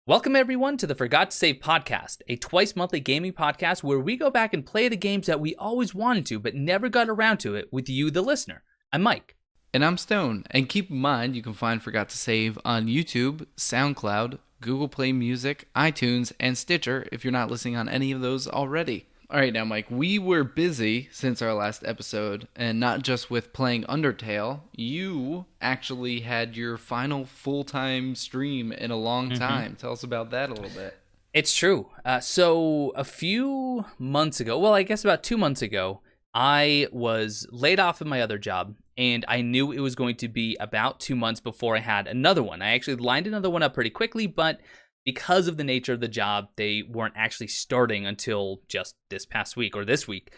Welcome, everyone, to the Forgot to Save podcast, a twice-monthly gaming podcast where we go back and play the games that we always wanted to but never got around to it with you, the listener. I'm Mike. And I'm Stone. And keep in mind, you can find Forgot to Save on YouTube, SoundCloud, Google Play Music, iTunes, and Stitcher if you're not listening on any of those already. All right, now, Mike, we were busy since our last episode, and not just with playing Undertale. You actually had your final full-time stream in a long time. Tell us about that a little bit. It's true. So a few months ago, well, I guess about 2 months ago, I was laid off of my other job, and I knew it was going to be about 2 months before I had another one. I actually lined another one up pretty quickly, but because of the nature of the job, they weren't actually starting until just this past week or this week.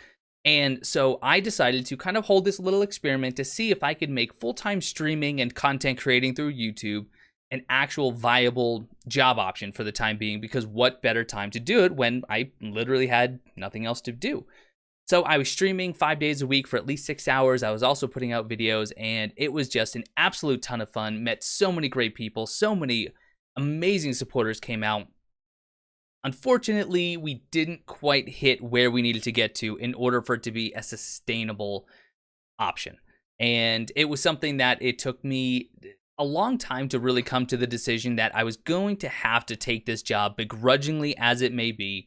And so I decided to kind of hold this little experiment to see if I could make full-time streaming and content creating through YouTube an actual viable job option for the time being, because what better time to do it when I literally had nothing else to do. So I was streaming 5 days a week for at least 6 hours. I was also putting out videos, and it was just an absolute ton of fun. Met so many great people, so many amazing supporters came out. Unfortunately, we didn't quite hit where we needed to get to in order for it to be a sustainable option. And it was something that it took me a long time to really come to the decision that I was going to have to take this job, begrudgingly as it may be.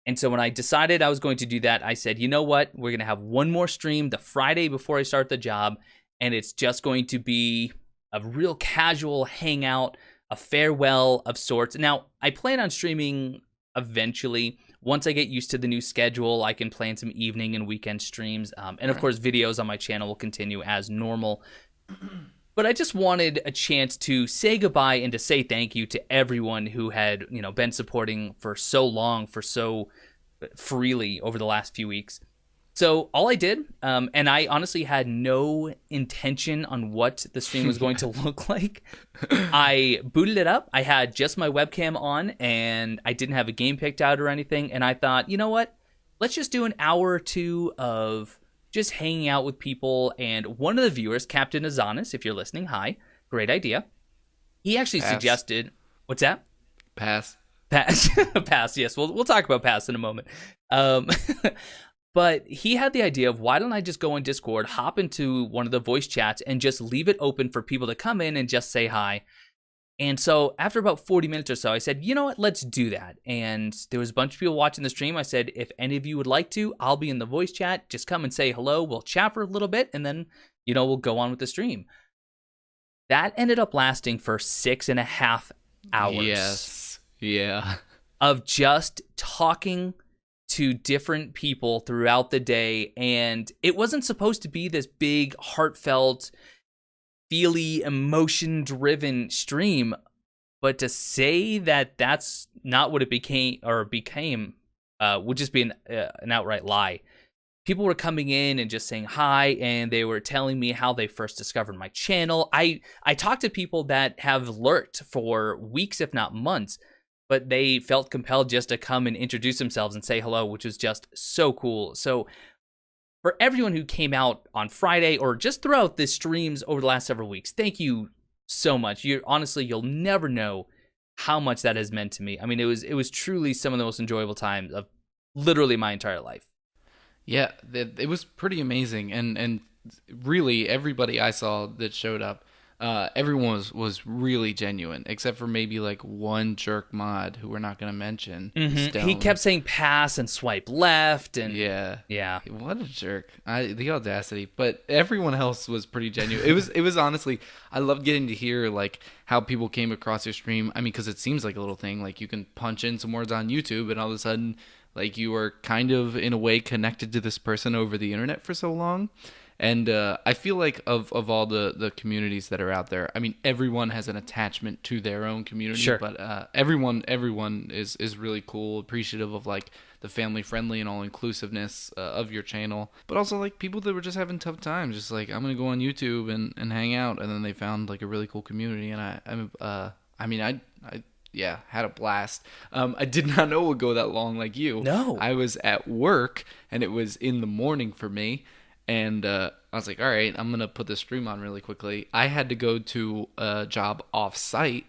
And so when I decided I was going to do that, I said, you know what? We're going to have one more stream the Friday before I start the job, and it's just going to be a real casual hangout, a farewell of sorts. Now, I plan on streaming eventually. Once I get used to the new schedule, I can plan some evening and weekend streams. And of course, videos on my channel will continue as normal. But I just wanted a chance to say goodbye and to say thank you to everyone who had, been supporting for so long, for so freely over the last few weeks. So all I did, and I honestly had no intention on what the stream was going to look like. I booted it up. I had just my webcam on, and I didn't have a game picked out or anything. And I thought, you know what? Let's just do an hour or two of just hanging out with people. And one of the viewers, Captain Azanis, if you're listening, hi, great idea. He actually suggested, what's that? Pass. Pass, yes. We'll talk about pass in a moment. But he had the idea of, why don't I just go on Discord, hop into one of the voice chats, and just leave it open for people to come in and just say hi. And so after about 40 minutes or so, I said, you know what, let's do that. And there was a bunch of people watching the stream. I said, if any of you would like to, I'll be in the voice chat. Just come and say hello. We'll chat for a little bit, and then, we'll go on with the stream. That ended up lasting for 6.5 hours. Yes. Yeah. Of just talking to different people throughout the day, and it wasn't supposed to be this big, heartfelt, feely, emotion-driven stream, but to say that that's not what it became would just be an outright lie. People were coming in and just saying hi, and they were telling me how they first discovered my channel. I talked to people that have lurked for weeks, if not months, but they felt compelled just to come and introduce themselves and say hello, which was just so cool. So for everyone who came out on Friday or just throughout the streams over the last several weeks, thank you so much. You'll never know how much that has meant to me. I mean, it was truly some of the most enjoyable times of literally my entire life. Yeah, it was pretty amazing. And really, everybody I saw that showed up, everyone was really genuine, except for maybe like one jerk mod who we're not going to mention. He kept saying pass and swipe left, and yeah, what a jerk! The audacity. But everyone else was pretty genuine. It was honestly, I loved getting to hear like how people came across your stream. I mean, because it seems like a little thing, like you can punch in some words on YouTube, and all of a sudden, like you are kind of in a way connected to this person over the internet for so long. And I feel like of all the communities that are out there, I mean, everyone has an attachment to their own community. Sure. But everyone is really cool, appreciative of like the family friendly and all inclusiveness of your channel. But also like people that were just having tough times, just like, I'm gonna go on YouTube and hang out, and then they found like a really cool community. And I had a blast. I did not know it would go that long like you. No. I was at work, and it was in the morning for me. And I was like, all right, I'm going to put this stream on really quickly. I had to go to a job off-site.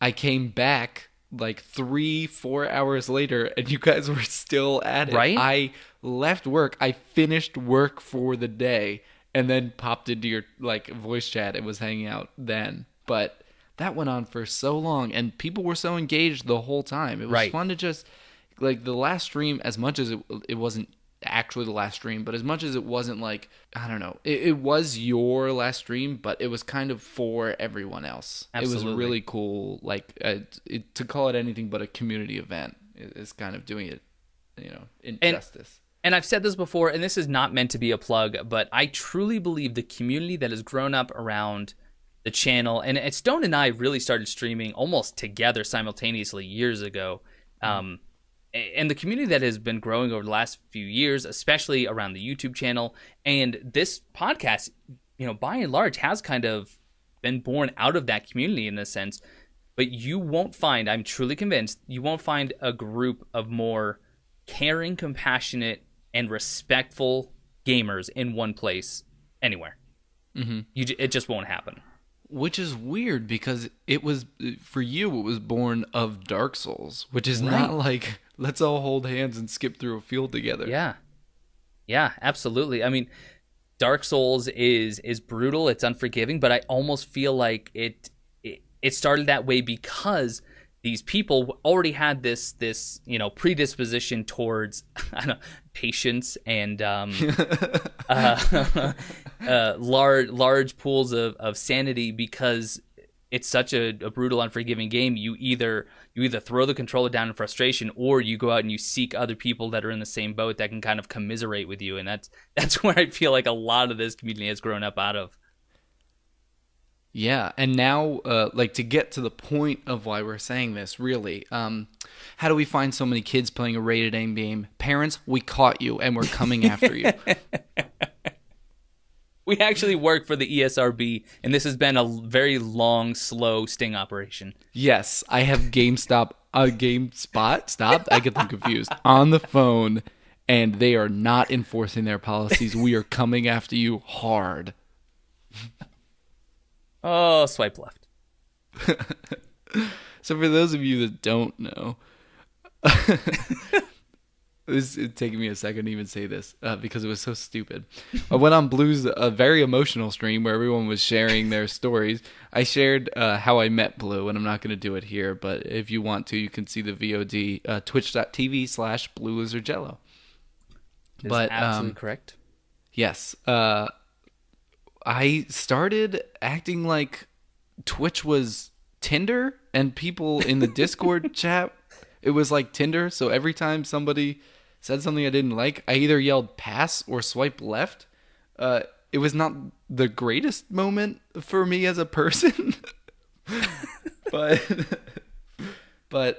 I came back like 3-4 hours later, and you guys were still at it. Right? I left work. I finished work for the day, and then popped into your like voice chat and was hanging out then. But that went on for so long, and people were so engaged the whole time. It was Right. fun to just like the last stream. As much as it wasn't actually the last stream, but as much as it wasn't like, I don't know, it was your last stream, but it was kind of for everyone else. Absolutely. It was really cool. Like to call it anything but a community event is kind of doing it, injustice. And I've said this before, and this is not meant to be a plug, but I truly believe the community that has grown up around the channel, and Stone and I really started streaming almost together simultaneously years ago. And the community that has been growing over the last few years, especially around the YouTube channel, and this podcast, by and large, has kind of been born out of that community in a sense. But you won't find, I'm truly convinced, you won't find a group of more caring, compassionate, and respectful gamers in one place anywhere. Mm-hmm. It just won't happen. Which is weird because it was, for you, it was born of Dark Souls, which is Right. not like, let's all hold hands and skip through a field together. Yeah, absolutely. I mean, Dark Souls is brutal, it's unforgiving, but I almost feel like it started that way because these people already had this predisposition towards patience and large pools of sanity, because it's such a brutal, unforgiving game. You either throw the controller down in frustration, or you go out and you seek other people that are in the same boat that can kind of commiserate with you, and that's where I feel like a lot of this community has grown up out of. Yeah, and now, to get to the point of why we're saying this, really, how do we find so many kids playing a rated M game? Parents, we caught you, and we're coming after you. We actually work for the ESRB, and this has been a very long, slow sting operation. Yes, I have GameSpot, stop, I get them confused, on the phone, and they are not enforcing their policies. We are coming after you hard. Oh, swipe left. So for those of you that don't know, it's taking me a second to even say this because it was so stupid. I went on Blue's a very emotional stream where everyone was sharing their stories. I shared how I met Blue, and I'm not going to do it here, but if you want to, you can see the VOD, twitch.tv/BlueLizardJello. But absolutely correct. Yes. I started acting like Twitch was Tinder, and people in the Discord chat, it was like Tinder. So every time somebody said something I didn't like, I either yelled pass or swipe left. It was not the greatest moment for me as a person, but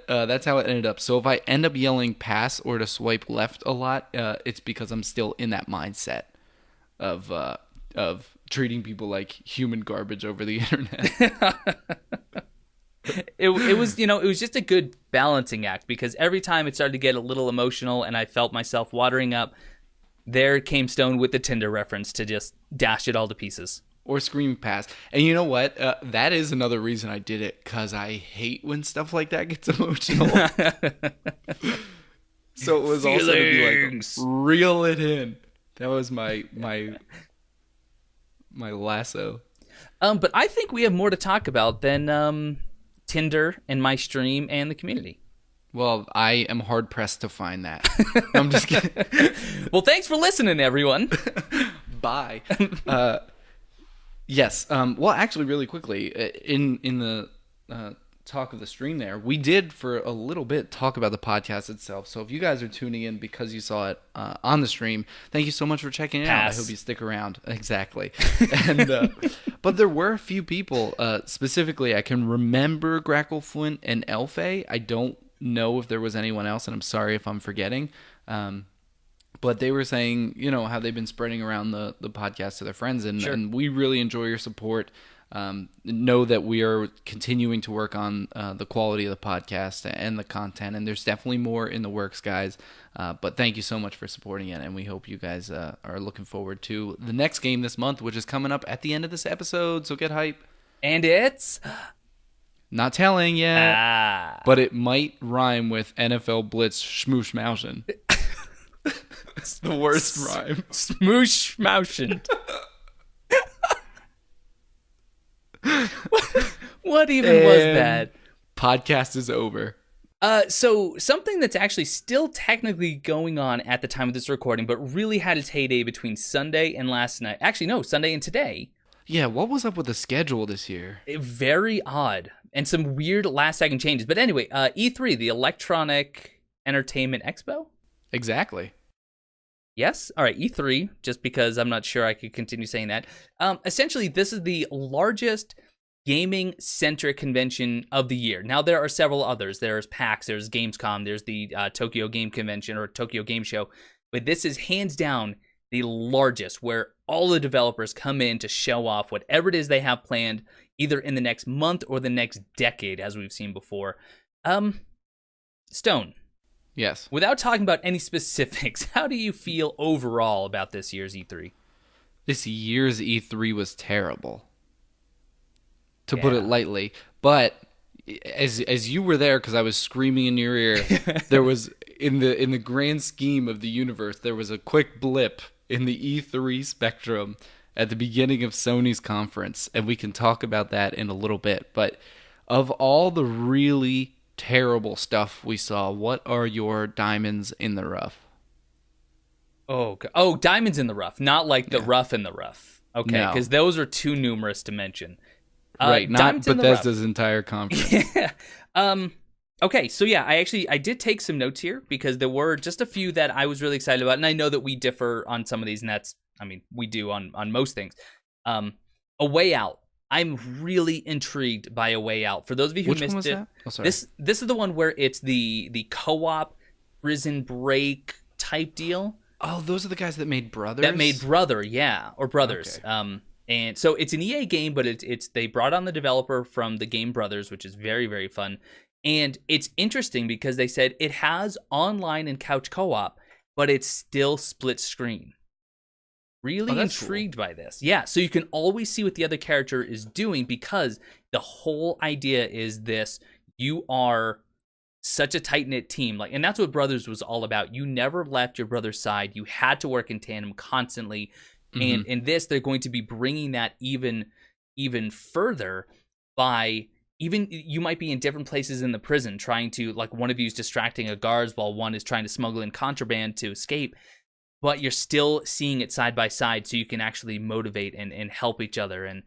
that's how it ended up. So if I end up yelling pass or to swipe left a lot, it's because I'm still in that mindset of treating people like human garbage over the internet. It was just a good balancing act, because every time it started to get a little emotional and I felt myself watering up, there came Stone with the Tinder reference to just dash it all to pieces. Or scream pass. And you know what? That is another reason I did it, because I hate when stuff like that gets emotional. So it was also to be like, reel it in. That was my lasso. But I think we have more to talk about than Tinder and my stream and the community. Well, I am hard pressed to find that. I'm just kidding. Well, thanks for listening, everyone. Bye. Yes. Well, actually, really quickly, in the talk of the stream there, we did for a little bit talk about the podcast itself. So if you guys are tuning in because you saw it on the stream, thank you so much for checking it out. I hope you stick around. Exactly. And but there were a few people, specifically, I can remember Grackleflint and Elfay. I don't know if there was anyone else, and I'm sorry if I'm forgetting. But they were saying, how they've been spreading around the podcast to their friends, and, Sure. and we really enjoy your support. Know that we are continuing to work on the quality of the podcast and the content, and there's definitely more in the works, guys. But thank you so much for supporting it, and we hope you guys are looking forward to the next game this month, which is coming up at the end of this episode, so get hype. And it's Not telling yet, Ah. but it might rhyme with NFL Blitz Schmoosh Moushin. It's the worst rhyme. Smoosh Moushin. What even was that? Podcast is over. So something that's actually still technically going on at the time of this recording, but really had its heyday between Sunday and last night. Actually, no, Sunday and today. Yeah, what was up with the schedule this year? Very odd. And some weird last-second changes. But anyway, E3, the Electronic Entertainment Expo? Exactly. Yes? All right, E3, just because I'm not sure I could continue saying that. Essentially, this is the largest gaming-centric convention of the year. Now, there are several others. There's PAX, there's Gamescom, there's the Tokyo Game Convention or Tokyo Game Show. But this is hands down the largest, where all the developers come in to show off whatever it is they have planned, either in the next month or the next decade, as we've seen before. Stone. Yes. Without talking about any specifics, how do you feel overall about this year's E3? This year's E3 was terrible, to put it lightly. But as you were there, because I was screaming in your ear, there was in the grand scheme of the universe, there was a quick blip in the E3 spectrum at the beginning of Sony's conference, and we can talk about that in a little bit. But of all the really terrible stuff we saw, what are your diamonds in the rough? Oh, diamonds in the rough, not like the rough in the rough. Okay, because those are too numerous to mention. Right, not Bethesda's entire conference. Yeah. Okay, so yeah, I did take some notes here because there were just a few that I was really excited about, and I know that we differ on some of these, and we do on most things. A Way Out. I'm really intrigued by A Way Out. For those of you who missed it, this is the one where it's the co-op prison break type deal. Oh, those are the guys that made Brothers? That made Brother, yeah, or Brothers. Okay. And so it's an EA game, but it's they brought on the developer from the game Brothers, which is very, very fun. And it's interesting because they said it has online and couch co-op, but it's still split screen. Really intrigued by this. Yeah, so you can always see what the other character is doing because the whole idea is this: you are such a tight-knit team, and that's what Brothers was all about. You never left your brother's side. You had to work in tandem constantly. Mm-hmm. And in this, they're going to be bringing that even further by you might be in different places in the prison trying to, like, one of you is distracting a guards while one is trying to smuggle in contraband to escape, but you're still seeing it side by side so you can actually motivate and help each other. And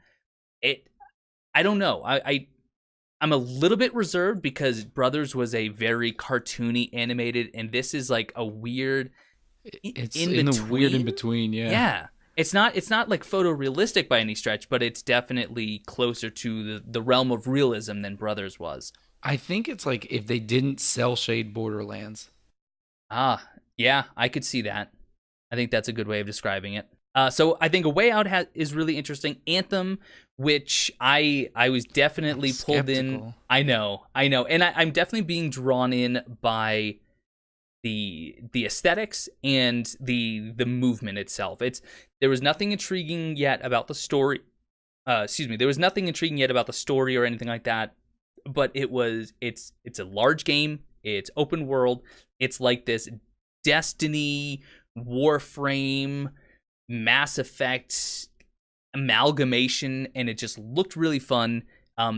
I don't know. I'm a little bit reserved because Brothers was a very cartoony animated, and this is like a weird it's in the weird in between. Yeah. It's not like photorealistic by any stretch, but it's definitely closer to the realm of realism than Brothers was. I think it's like if they didn't cel shade Borderlands. Yeah, I could see that. I think that's a good way of describing it. So I think A Way Out is really interesting. Anthem, which I was definitely pulled in. I know, and I'm definitely being drawn in by the aesthetics and the movement itself. There was nothing intriguing yet about the story. There was nothing intriguing yet about the story or anything like that. But it's a large game. It's open world. It's like this Destiny, Warframe, Mass Effect amalgamation, and it just looked really fun.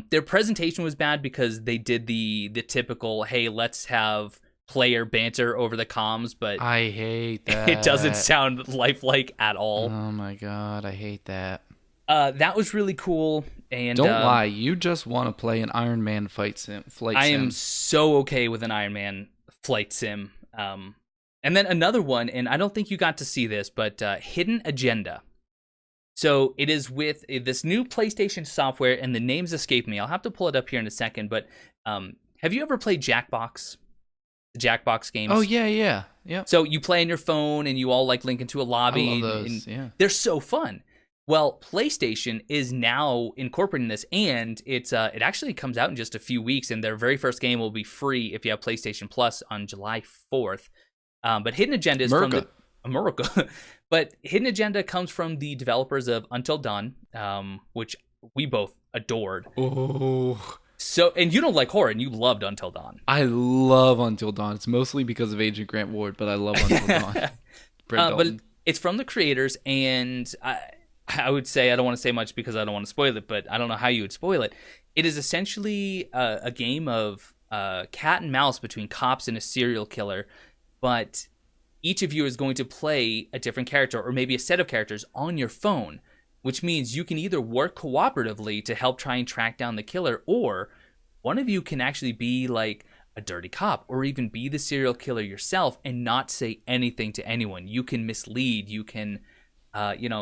Their presentation was bad because they did the typical, hey, let's have player banter over the comms, but I hate that. It doesn't sound lifelike at all. Oh my god, I hate that. That was really cool. And don't lie, you just want to play an Iron Man flight sim. I am so okay with an Iron Man flight sim. And then another one, and I don't think you got to see this, but Hidden Agenda. So it is with this new PlayStation software, and the names escape me. I'll have to pull it up here in a second, but have you ever played Jackbox? The Jackbox games? Oh, yeah. So you play on your phone, and you all like link into a lobby. I love those, yeah. They're so fun. Well, PlayStation is now incorporating this, and it actually comes out in just a few weeks, and their very first game will be free if you have PlayStation Plus on July 4th. But Hidden Agenda is from America. But Hidden Agenda comes from the developers of Until Dawn, which we both adored. Oh, So, and you don't like horror, and you loved Until Dawn. I love Until Dawn. It's mostly because of Agent Grant Ward, but I love Until Dawn. Brett But Dalton. it's from the creators, and I would say, I don't want to say much because I don't want to spoil it, but I don't know how you would spoil it. It is essentially a game of cat and mouse between cops and a serial killer, but each of you is going to play a different character or maybe a set of characters on your phone, which means you can either work cooperatively to help try and track down the killer, or one of you can actually be like a dirty cop or even be the serial killer yourself and not say anything to anyone. You can mislead, you can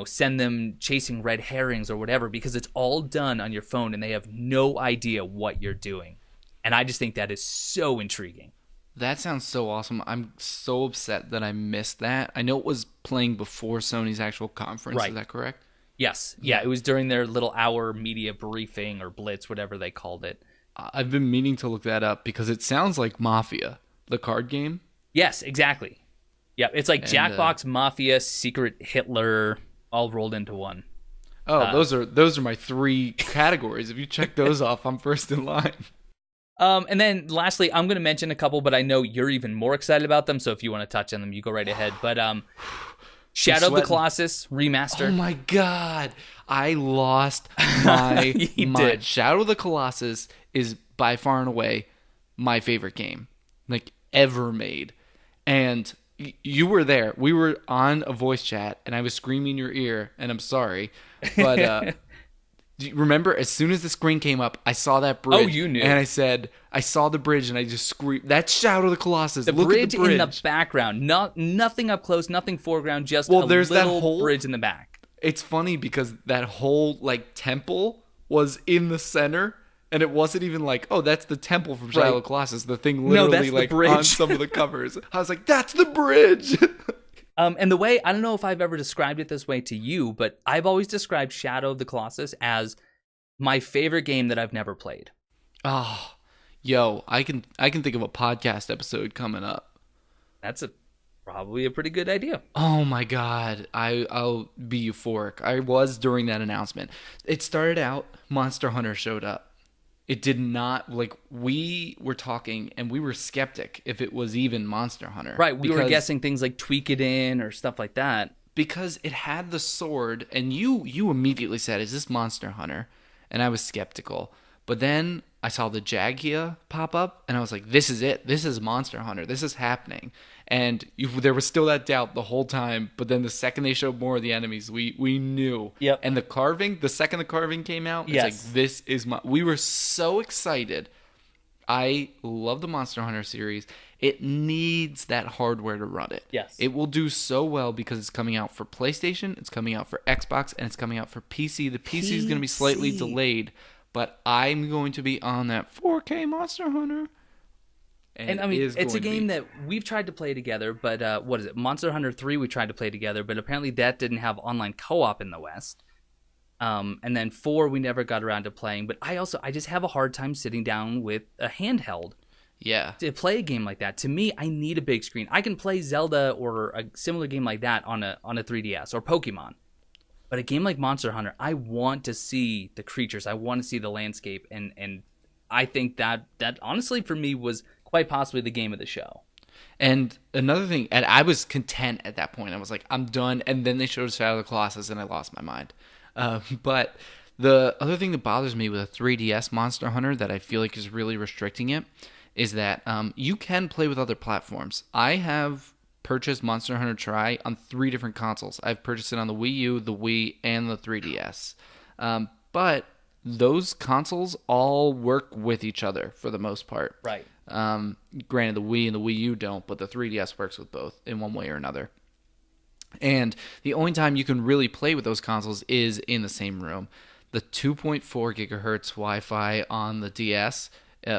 send them chasing red herrings or whatever, because it's all done on your phone and they have no idea what you're doing. And I just think that is so intriguing. That sounds so awesome. I'm so upset that I missed that. I know it was playing before Sony's actual conference. Right. Is that correct? Yes. Yeah, it was during their little hour media briefing or blitz, whatever they called it. I've been meaning to look that up because it sounds like Mafia, the card game. Yes, exactly. Yeah, it's like Jackbox, Mafia, Secret Hitler, all rolled into one. Oh, those are my 3 categories. If you check those off, I'm first in line. And then lastly, I'm going to mention a couple, but I know you're even more excited about them, so if you want to touch on them, you go right ahead. But Shadow of the Colossus remaster. Oh my god. I lost my mind. Shadow of the Colossus is by far and away my favorite game like ever made. And you were there. We were on a voice chat and I was screaming in your ear, and I'm sorry. But do you remember, as soon as the screen came up, I saw that bridge. Oh, you knew. And I said, I saw the bridge, and I just screamed, that's Shadow of the Colossus. The Look bridge at the bridge in the background. Nothing up close, nothing foreground, just there's little that whole bridge in the back. It's funny because that whole like temple was in the center, and it wasn't even like, oh, that's the temple from Shadow of the Colossus. The thing literally like on some of the covers. I was like, that's the bridge. And the way, I don't know if I've ever described it this way to you, but I've always described Shadow of the Colossus as my favorite game that I've never played. Oh, yo, I can think of a podcast episode coming up. That's probably a pretty good idea. Oh my god, I'll be euphoric. I was during that announcement. It started out, Monster Hunter showed up. It did not, like, we were talking and we were skeptic if it was even Monster Hunter. Right, we were guessing things like Tweak It In or stuff like that. Because it had the sword, and you immediately said, is this Monster Hunter? And I was skeptical. But then I saw the Jagia pop up, and I was like, this is it. This is Monster Hunter. This is happening. And there was still that doubt the whole time, but then the second they showed more of the enemies, we knew. Yep. And the second the carving came out, it's like, this is we were so excited. I love the Monster Hunter series. It needs that hardware to run it. Yes. It will do so well because it's coming out for PlayStation, it's coming out for Xbox, and it's coming out for PC. The PC is going to be slightly delayed, but I'm going to be on that 4K Monster Hunter. And I mean, it's a game that we've tried to play together, but what is it? Monster Hunter 3 we tried to play together, but apparently that didn't have online co-op in the West. And then 4 we never got around to playing, but I just have a hard time sitting down with a handheld. Yeah. To play a game like that. To me, I need a big screen. I can play Zelda or a similar game like that on a 3DS or Pokemon. But a game like Monster Hunter, I want to see the creatures. I want to see the landscape, and I think that honestly for me was quite possibly the game of the show. And another thing, and I was content at that point. I was like, I'm done. And then they showed Shadow of the Colossus, and I lost my mind. But the other thing that bothers me with a 3DS Monster Hunter that I feel like is really restricting it is that you can play with other platforms. I have purchased Monster Hunter Tri on 3 different consoles. I've purchased it on the Wii U, the Wii, and the 3DS. But those consoles all work with each other for the most part. Right. Granted, the Wii and the Wii U don't, but the 3DS works with both in one way or another. And the only time you can really play with those consoles is in the same room. The 2.4 gigahertz Wi-Fi on the DS,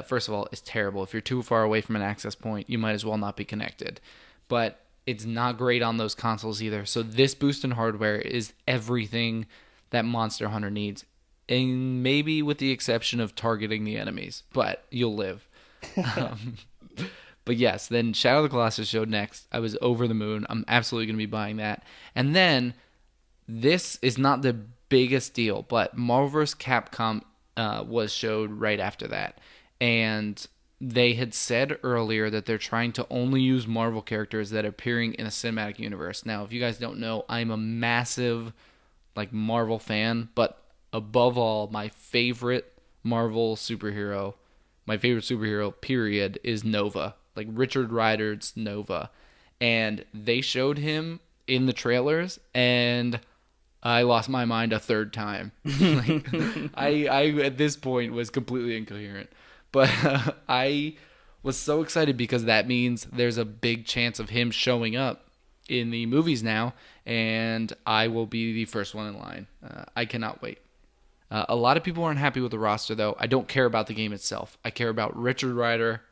first of all, is terrible. If you're too far away from an access point, you might as well not be connected. But it's not great on those consoles either. So this boost in hardware is everything that Monster Hunter needs. And maybe with the exception of targeting the enemies. But you'll live. But yes, then Shadow of the Colossus showed next. I was over the moon. I'm absolutely going to be buying that. And then, this is not the biggest deal, but Marvel vs. Capcom was showed right after that. And they had said earlier that they're trying to only use Marvel characters that are appearing in a cinematic universe. Now, if you guys don't know, I'm a massive Marvel fan, but above all, my favorite superhero period is Nova, like Richard Rider's Nova. And they showed him in the trailers, and I lost my mind a third time. I at this point was completely incoherent. But I was so excited because that means there's a big chance of him showing up in the movies now, and I will be the first one in line. I cannot wait. A lot of people aren't happy with the roster, though. I don't care about the game itself. I care about Richard Rider,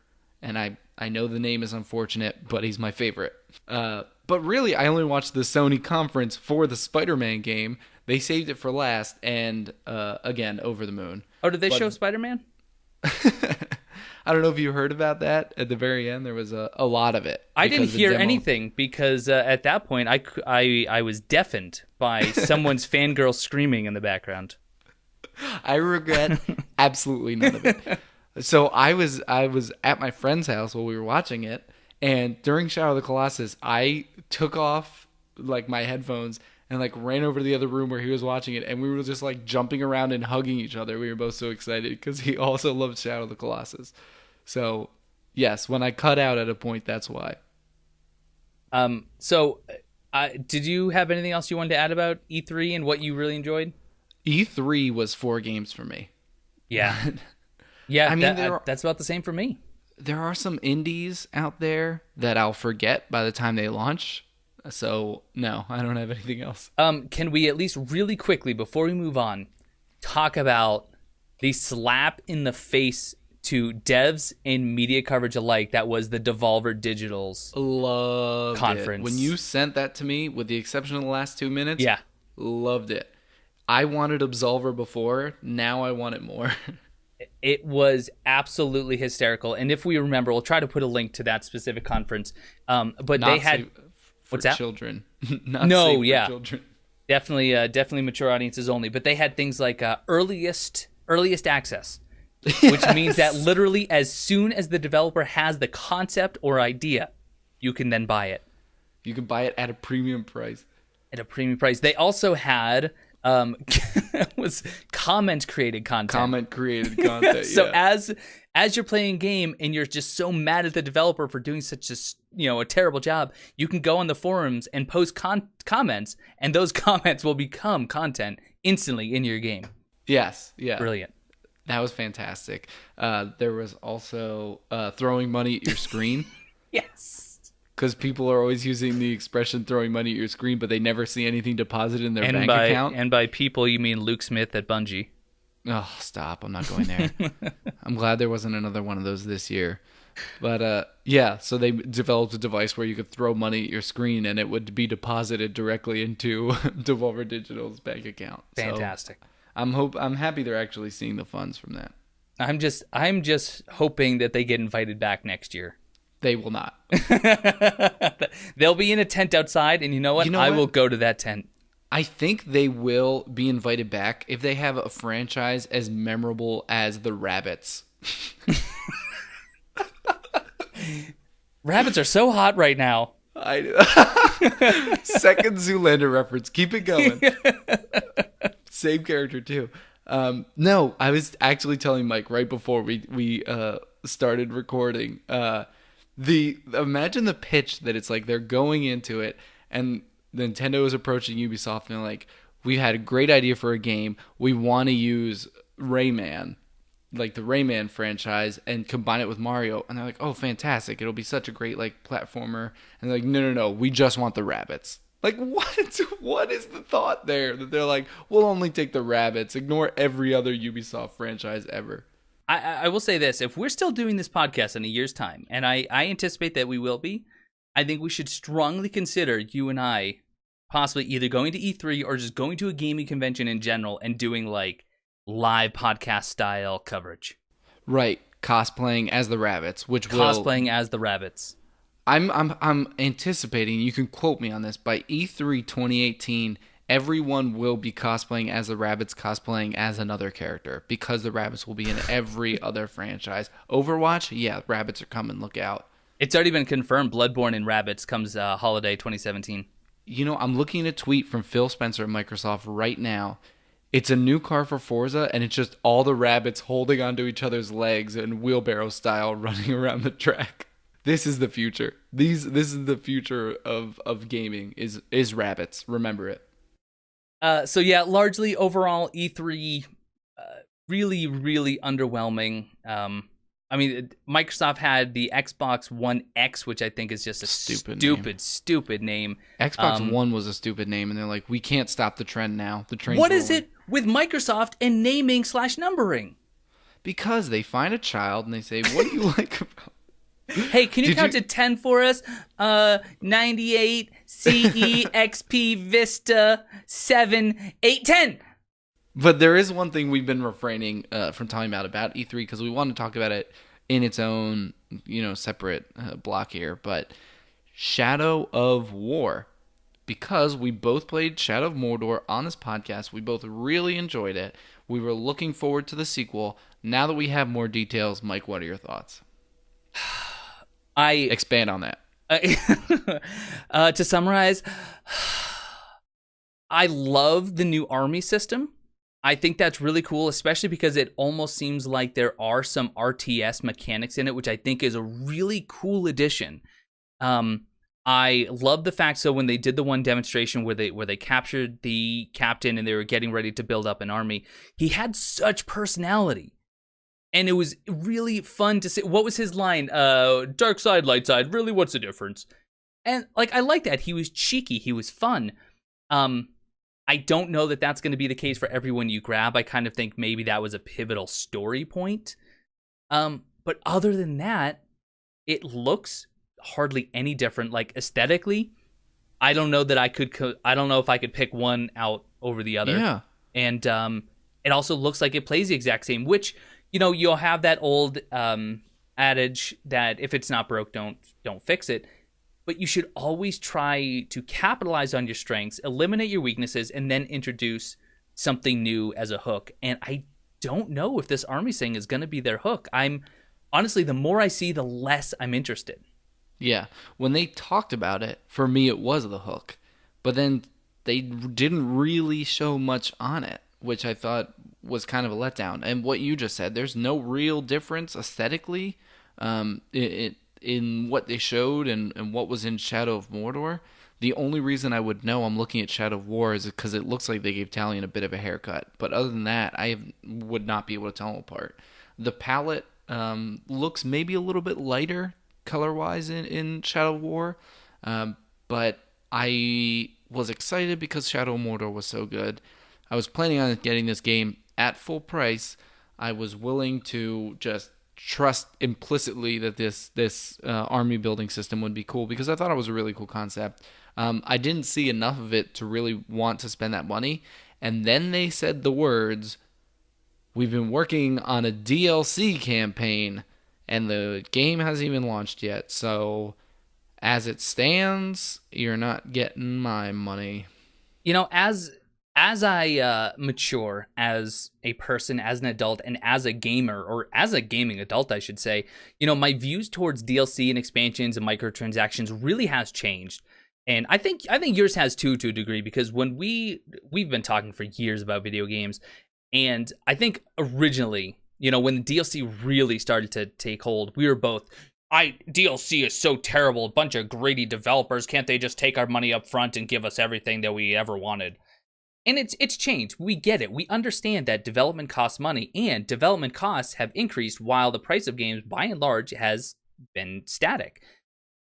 and I know the name is unfortunate, but he's my favorite. But really, I only watched the Sony conference for the Spider-Man game. They saved it for last, and again, over the moon. Oh, did they show Spider-Man? I don't know if you heard about that. At the very end, there was a lot of it. I didn't hear anything because at that point, I was deafened by someone's fangirl screaming in the background. I regret absolutely none of it. So I was at my friend's house while we were watching it, and during Shadow of the Colossus, I took off my headphones and ran over to the other room where he was watching it, and we were just jumping around and hugging each other. We were both so excited because he also loved Shadow of the Colossus. So yes, when I cut out at a point, that's why. Did you have anything else you wanted to add about E3 and what you really enjoyed? E3 was 4 games for me. Yeah. Yeah, I mean, that's about the same for me. There are some indies out there that I'll forget by the time they launch. So, no, I don't have anything else. Can we at least really quickly, before we move on, talk about the slap in the face to devs and media coverage alike that was the Devolver Digital's conference? When you sent that to me, with the exception of the last 2 minutes, yeah, loved it. I wanted Absolver before. Now I want it more. It was absolutely hysterical. And if we remember, we'll try to put a link to that specific conference. But they had... What's that? Children. Children. Definitely mature audiences only. But they had things like earliest access, which means that literally as soon as the developer has the concept or idea, you can then buy it. You can buy it at a premium price. They also had... was comment created content. So as you're playing a game and you're just so mad at the developer for doing such a terrible job, you can go on the forums and post comments, and those comments will become content instantly in your game. Yes, yeah, brilliant. That was fantastic. There was also throwing money at your screen. Yes. Because people are always using the expression throwing money at your screen, but they never see anything deposited in their bank account. And by people, you mean Luke Smith at Bungie. Oh, stop. I'm not going there. I'm glad there wasn't another one of those this year. But yeah, so they developed a device where you could throw money at your screen and it would be deposited directly into Devolver Digital's bank account. Fantastic. So I'm happy they're actually seeing the funds from that. I'm just hoping that they get invited back next year. They will not. They'll be in a tent outside, and you know what? I will go to that tent. I think they will be invited back if they have a franchise as memorable as the Rabbids. Rabbits are so hot right now. Second Zoolander reference. Keep it going. Same character, too. No, I was actually telling Mike right before we started recording. Imagine the pitch that it's they're going into it and Nintendo is approaching Ubisoft and they're like, we had a great idea for a game. We want to use Rayman, the Rayman franchise, and combine it with Mario. And they're like, oh, fantastic. It'll be such a great platformer. And they're like, no. We just want the rabbits. What? What is the thought there? That they're like, we'll only take the rabbits. Ignore every other Ubisoft franchise ever. I will say this. If we're still doing this podcast in a year's time, and I anticipate that we will be, I think we should strongly consider, you and I, possibly either going to E3 or just going to a gaming convention in general and doing live podcast style coverage. Right. Cosplaying as the rabbits, I'm anticipating, you can quote me on this, by E3 2018, everyone will be cosplaying as the rabbits, cosplaying as another character, because the rabbits will be in every other franchise. Overwatch, yeah, rabbits are coming. Look out. It's already been confirmed. Bloodborne and Rabbids comes holiday 2017. You know, I'm looking at a tweet from Phil Spencer at Microsoft right now. It's a new car for Forza, and it's just all the rabbits holding onto each other's legs and wheelbarrow style running around the track. This is the future. This is the future of gaming is rabbits. Remember it. So yeah, largely overall E3 really, really underwhelming. I mean, Microsoft had the Xbox One X, which I think is just a stupid name. Xbox One was a stupid name, and they're like, we can't stop the trend now. The train's What rolling. is it with Microsoft and naming / numbering? Because they find a child and they say, what do you like about Hey, can you count to 10 for us? 98, CE, XP, Vista, 7, 8, 10. But there is one thing we've been refraining from talking about E3, because we want to talk about it in its own, separate block here. But Shadow of War, because we both played Shadow of Mordor on this podcast, we both really enjoyed it. We were looking forward to the sequel. Now that we have more details, Mike, what are your thoughts? Expand on that. To summarize, I love the new army system. I think that's really cool, especially because it almost seems like there are some RTS mechanics in it, which I think is a really cool addition. I love the fact, so when they did the one demonstration where they captured the captain and they were getting ready to build up an army, he had such personality. And it was really fun to see. What was his line? Dark side, light side. Really, what's the difference? And I like that. He was cheeky. He was fun. I don't know that that's going to be the case for everyone you grab. I kind of think maybe that was a pivotal story point. But other than that, it looks hardly any different. Like aesthetically, I don't know that I don't know if I could pick one out over the other. Yeah. And it also looks like it plays the exact same, which, you'll have that old adage that if it's not broke, don't fix it. But you should always try to capitalize on your strengths, eliminate your weaknesses, and then introduce something new as a hook. And I don't know if this army thing is going to be their hook. Honestly, the more I see, the less I'm interested. Yeah. When they talked about it, for me, it was the hook. But then they didn't really show much on it, which I thought was kind of a letdown. And what you just said, there's no real difference aesthetically in what they showed and what was in Shadow of Mordor. The only reason I would know I'm looking at Shadow of War is because it looks like they gave Talion a bit of a haircut. But other than that, would not be able to tell them apart. The palette looks maybe a little bit lighter color-wise in Shadow of War. But I was excited because Shadow of Mordor was so good. I was planning on getting this game at full price. I was willing to just trust implicitly that this army building system would be cool, because I thought it was a really cool concept. I didn't see enough of it to really want to spend that money. And then they said the words, we've been working on a DLC campaign, and the game hasn't even launched yet. So as it stands, you're not getting my money. As I mature as a person, as an adult, and as a gamer, or as a gaming adult, I should say, my views towards DLC and expansions and microtransactions really has changed. And I think yours has too, to a degree, because when we've been talking for years about video games, and I think originally, when the DLC really started to take hold, we were both, DLC is so terrible, a bunch of greedy developers, can't they just take our money up front and give us everything that we ever wanted? And it's changed. We get it. We understand that development costs money, and development costs have increased while the price of games, by and large, has been static.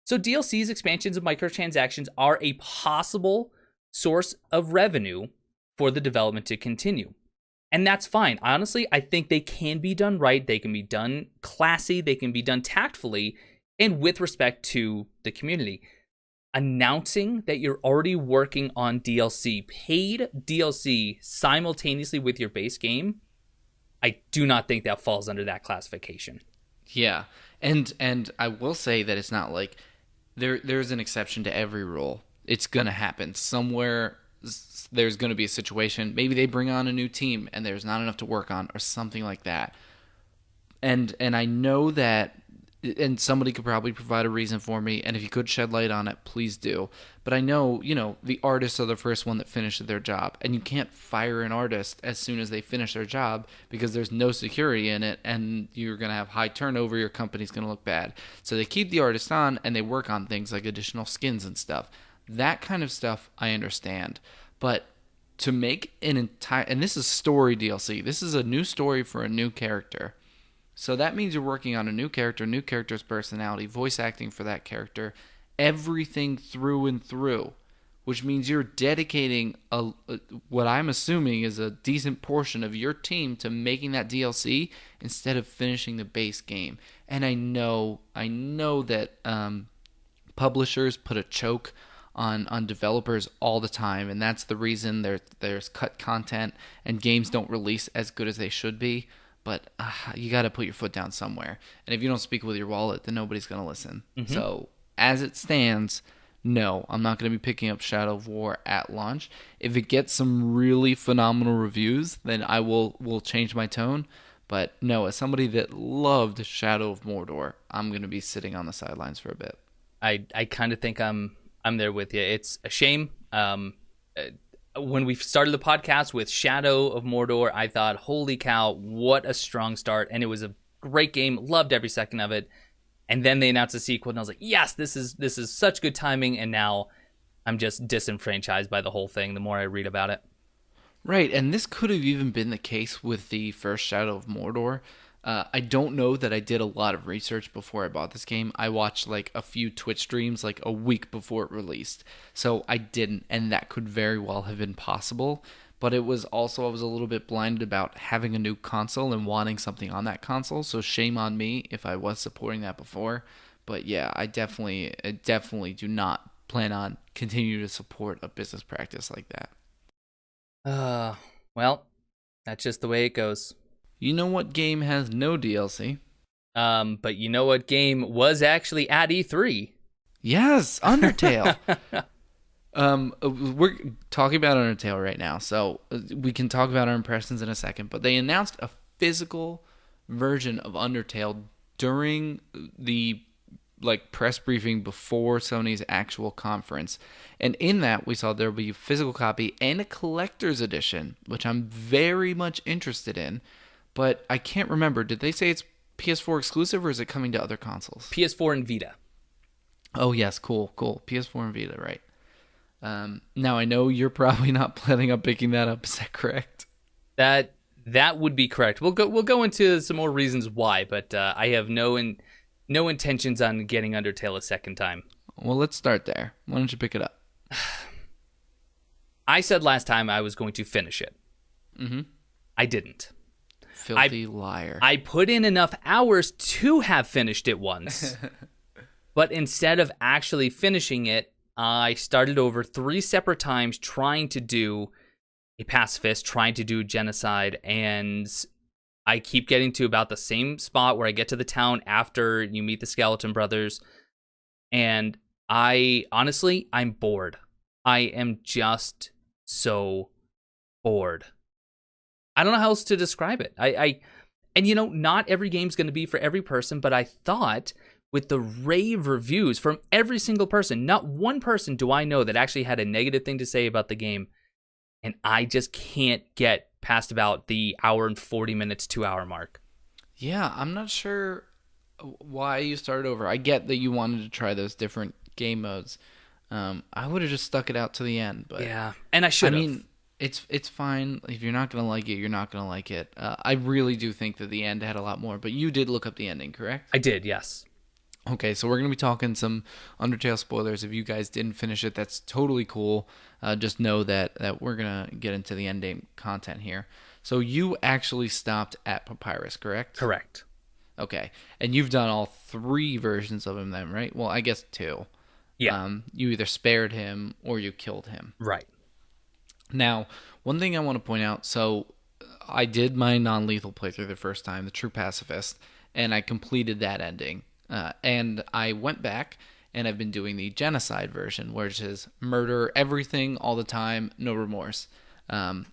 So DLCs, expansions, and microtransactions are a possible source of revenue for the development to continue. And that's fine. Honestly, I think they can be done right. They can be done classy. They can be done tactfully and with respect to the community. Announcing that you're already working on DLC, paid DLC, simultaneously with your base game, I do not think that falls under that classification. Yeah, and I will say that it's not like there's an exception to every rule. It's gonna happen somewhere there's going to be a situation. Maybe they bring on a new team and there's not enough to work on or something like that. And I know that, and somebody could probably provide a reason for me, and if you could shed light on it, please do. But I know, the artists are the first one that finishes their job, and you can't fire an artist as soon as they finish their job because there's no security in it, and you're going to have high turnover, your company's going to look bad. So they keep the artist on, and they work on things like additional skins and stuff. That kind of stuff, I understand. But to make an entire, and this is story DLC, this is a new story for a new character. So that means you're working on a new character's personality, voice acting for that character, everything through and through, which means you're dedicating what I'm assuming is a decent portion of your team to making that DLC instead of finishing the base game. And I know that publishers put a choke on developers all the time, and that's the reason there's cut content and games don't release as good as they should be. But you got to put your foot down somewhere. And if you don't speak with your wallet, then nobody's going to listen. Mm-hmm. So as it stands, no, I'm not going to be picking up Shadow of War at launch. If it gets some really phenomenal reviews, then I will change my tone. But no, as somebody that loved Shadow of Mordor, I'm going to be sitting on the sidelines for a bit. I kind of think I'm there with you. It's a shame. When we started the podcast with Shadow of Mordor, I thought, holy cow, what a strong start. And it was a great game. Loved every second of it. And then they announced a sequel, and I was like, yes, this is such good timing. And now I'm just disenfranchised by the whole thing the more I read about it. Right, and this could have even been the case with the first Shadow of Mordor. I don't know that I did a lot of research before I bought this game. I watched like a few Twitch streams like a week before it released. So I didn't, and that could very well have been possible. But it was also, I was a little bit blinded about having a new console and wanting something on that console. So shame on me if I was supporting that before. But yeah, I definitely do not plan on continuing to support a business practice like that. Well, that's just the way it goes. You know what game has no DLC? But you know what game was actually at E3? Yes, Undertale. We're talking about Undertale right now, so we can talk about our impressions in a second. But they announced a physical version of Undertale during the press briefing before Sony's actual conference. And in that, we saw there will be a physical copy and a collector's edition, which I'm very much interested in. But I can't remember. Did they say it's PS4 exclusive, or is it coming to other consoles? PS4 and Vita. Oh, yes. Cool. PS4 and Vita, right. Now, I know you're probably not planning on picking that up. Is that correct? That would be correct. We'll go into some more reasons why, but I have no intentions on getting Undertale a second time. Well, let's start there. Why don't you pick it up? I said last time I was going to finish it. Mm-hmm. I didn't. Filthy liar. I put in enough hours to have finished it once. But instead of actually finishing it, I started over 3 separate times trying to do a pacifist, trying to do genocide, and I keep getting to about the same spot where I get to the town after you meet the Skeleton Brothers, and I'm bored. I am just so bored. I don't know how else to describe it. And not every game's going to be for every person, but I thought with the rave reviews from every single person, not one person do I know that actually had a negative thing to say about the game, and I just can't get past about the hour and 40 minutes, 2 hour mark. Yeah, I'm not sure why you started over. I get that you wanted to try those different game modes. I would have just stuck it out to the end, but yeah, and I should have. I mean, it's fine. If you're not gonna like it, you're not gonna like it. I really do think that the end had a lot more, but you did look up the ending, correct? I did, yes. Okay, so we're gonna be talking some Undertale spoilers. If you guys didn't finish it, that's totally cool. Just know that we're gonna get into the end game content here. So you actually stopped at Papyrus, correct? Correct. Okay, and you've done all 3 versions of him then, right? Well, I guess 2. Yeah. You either spared him or you killed him. Right. Now, one thing I want to point out, so I did my non-lethal playthrough the first time, the True Pacifist, and I completed that ending. And I went back and I've been doing the genocide version, which is murder everything all the time, no remorse.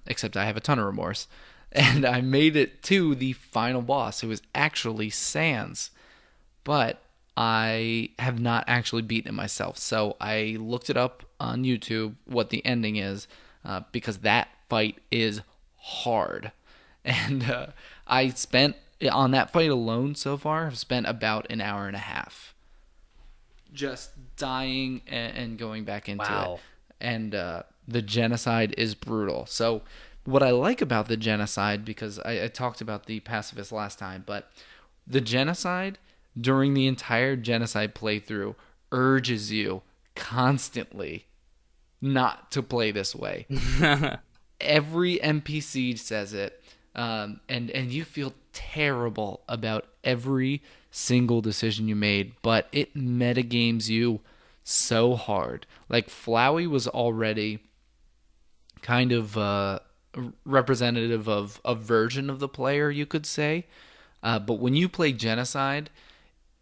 Except I have a ton of remorse. And I made it to the final boss, who was actually Sans. But I have not actually beaten it myself. So I looked it up on YouTube what the ending is, because that fight is hard. And I spent, on that fight alone so far, I've spent about an hour and a half just dying and going back into it. And the genocide is brutal. So what I like about the genocide, because I talked about the pacifist last time, but the genocide during the entire genocide playthrough urges you constantly not to play this way. Every NPC says it, and you feel terrible about every single decision you made, but it metagames you so hard. Like, Flowey was already kind of representative of a version of the player, you could say. But when you play Genocide,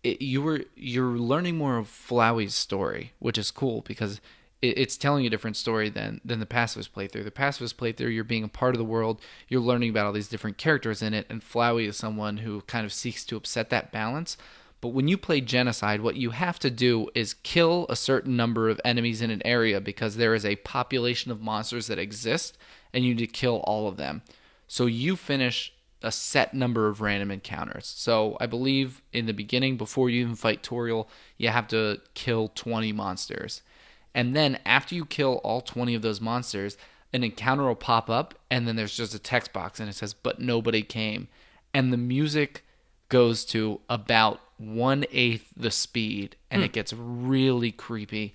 you're learning more of Flowey's story, which is cool because it's telling a different story than the pacifist playthrough. The pacifist playthrough, you're being a part of the world, you're learning about all these different characters in it, and Flowey is someone who kind of seeks to upset that balance. But when you play Genocide, what you have to do is kill a certain number of enemies in an area because there is a population of monsters that exist, and you need to kill all of them. So you finish a set number of random encounters. So I believe in the beginning, before you even fight Toriel, you have to kill 20 monsters. And then after you kill all 20 of those monsters, an encounter will pop up, and then there's just a text box, and it says, "But nobody came." And the music goes to about 1/8 the speed, and it gets really creepy.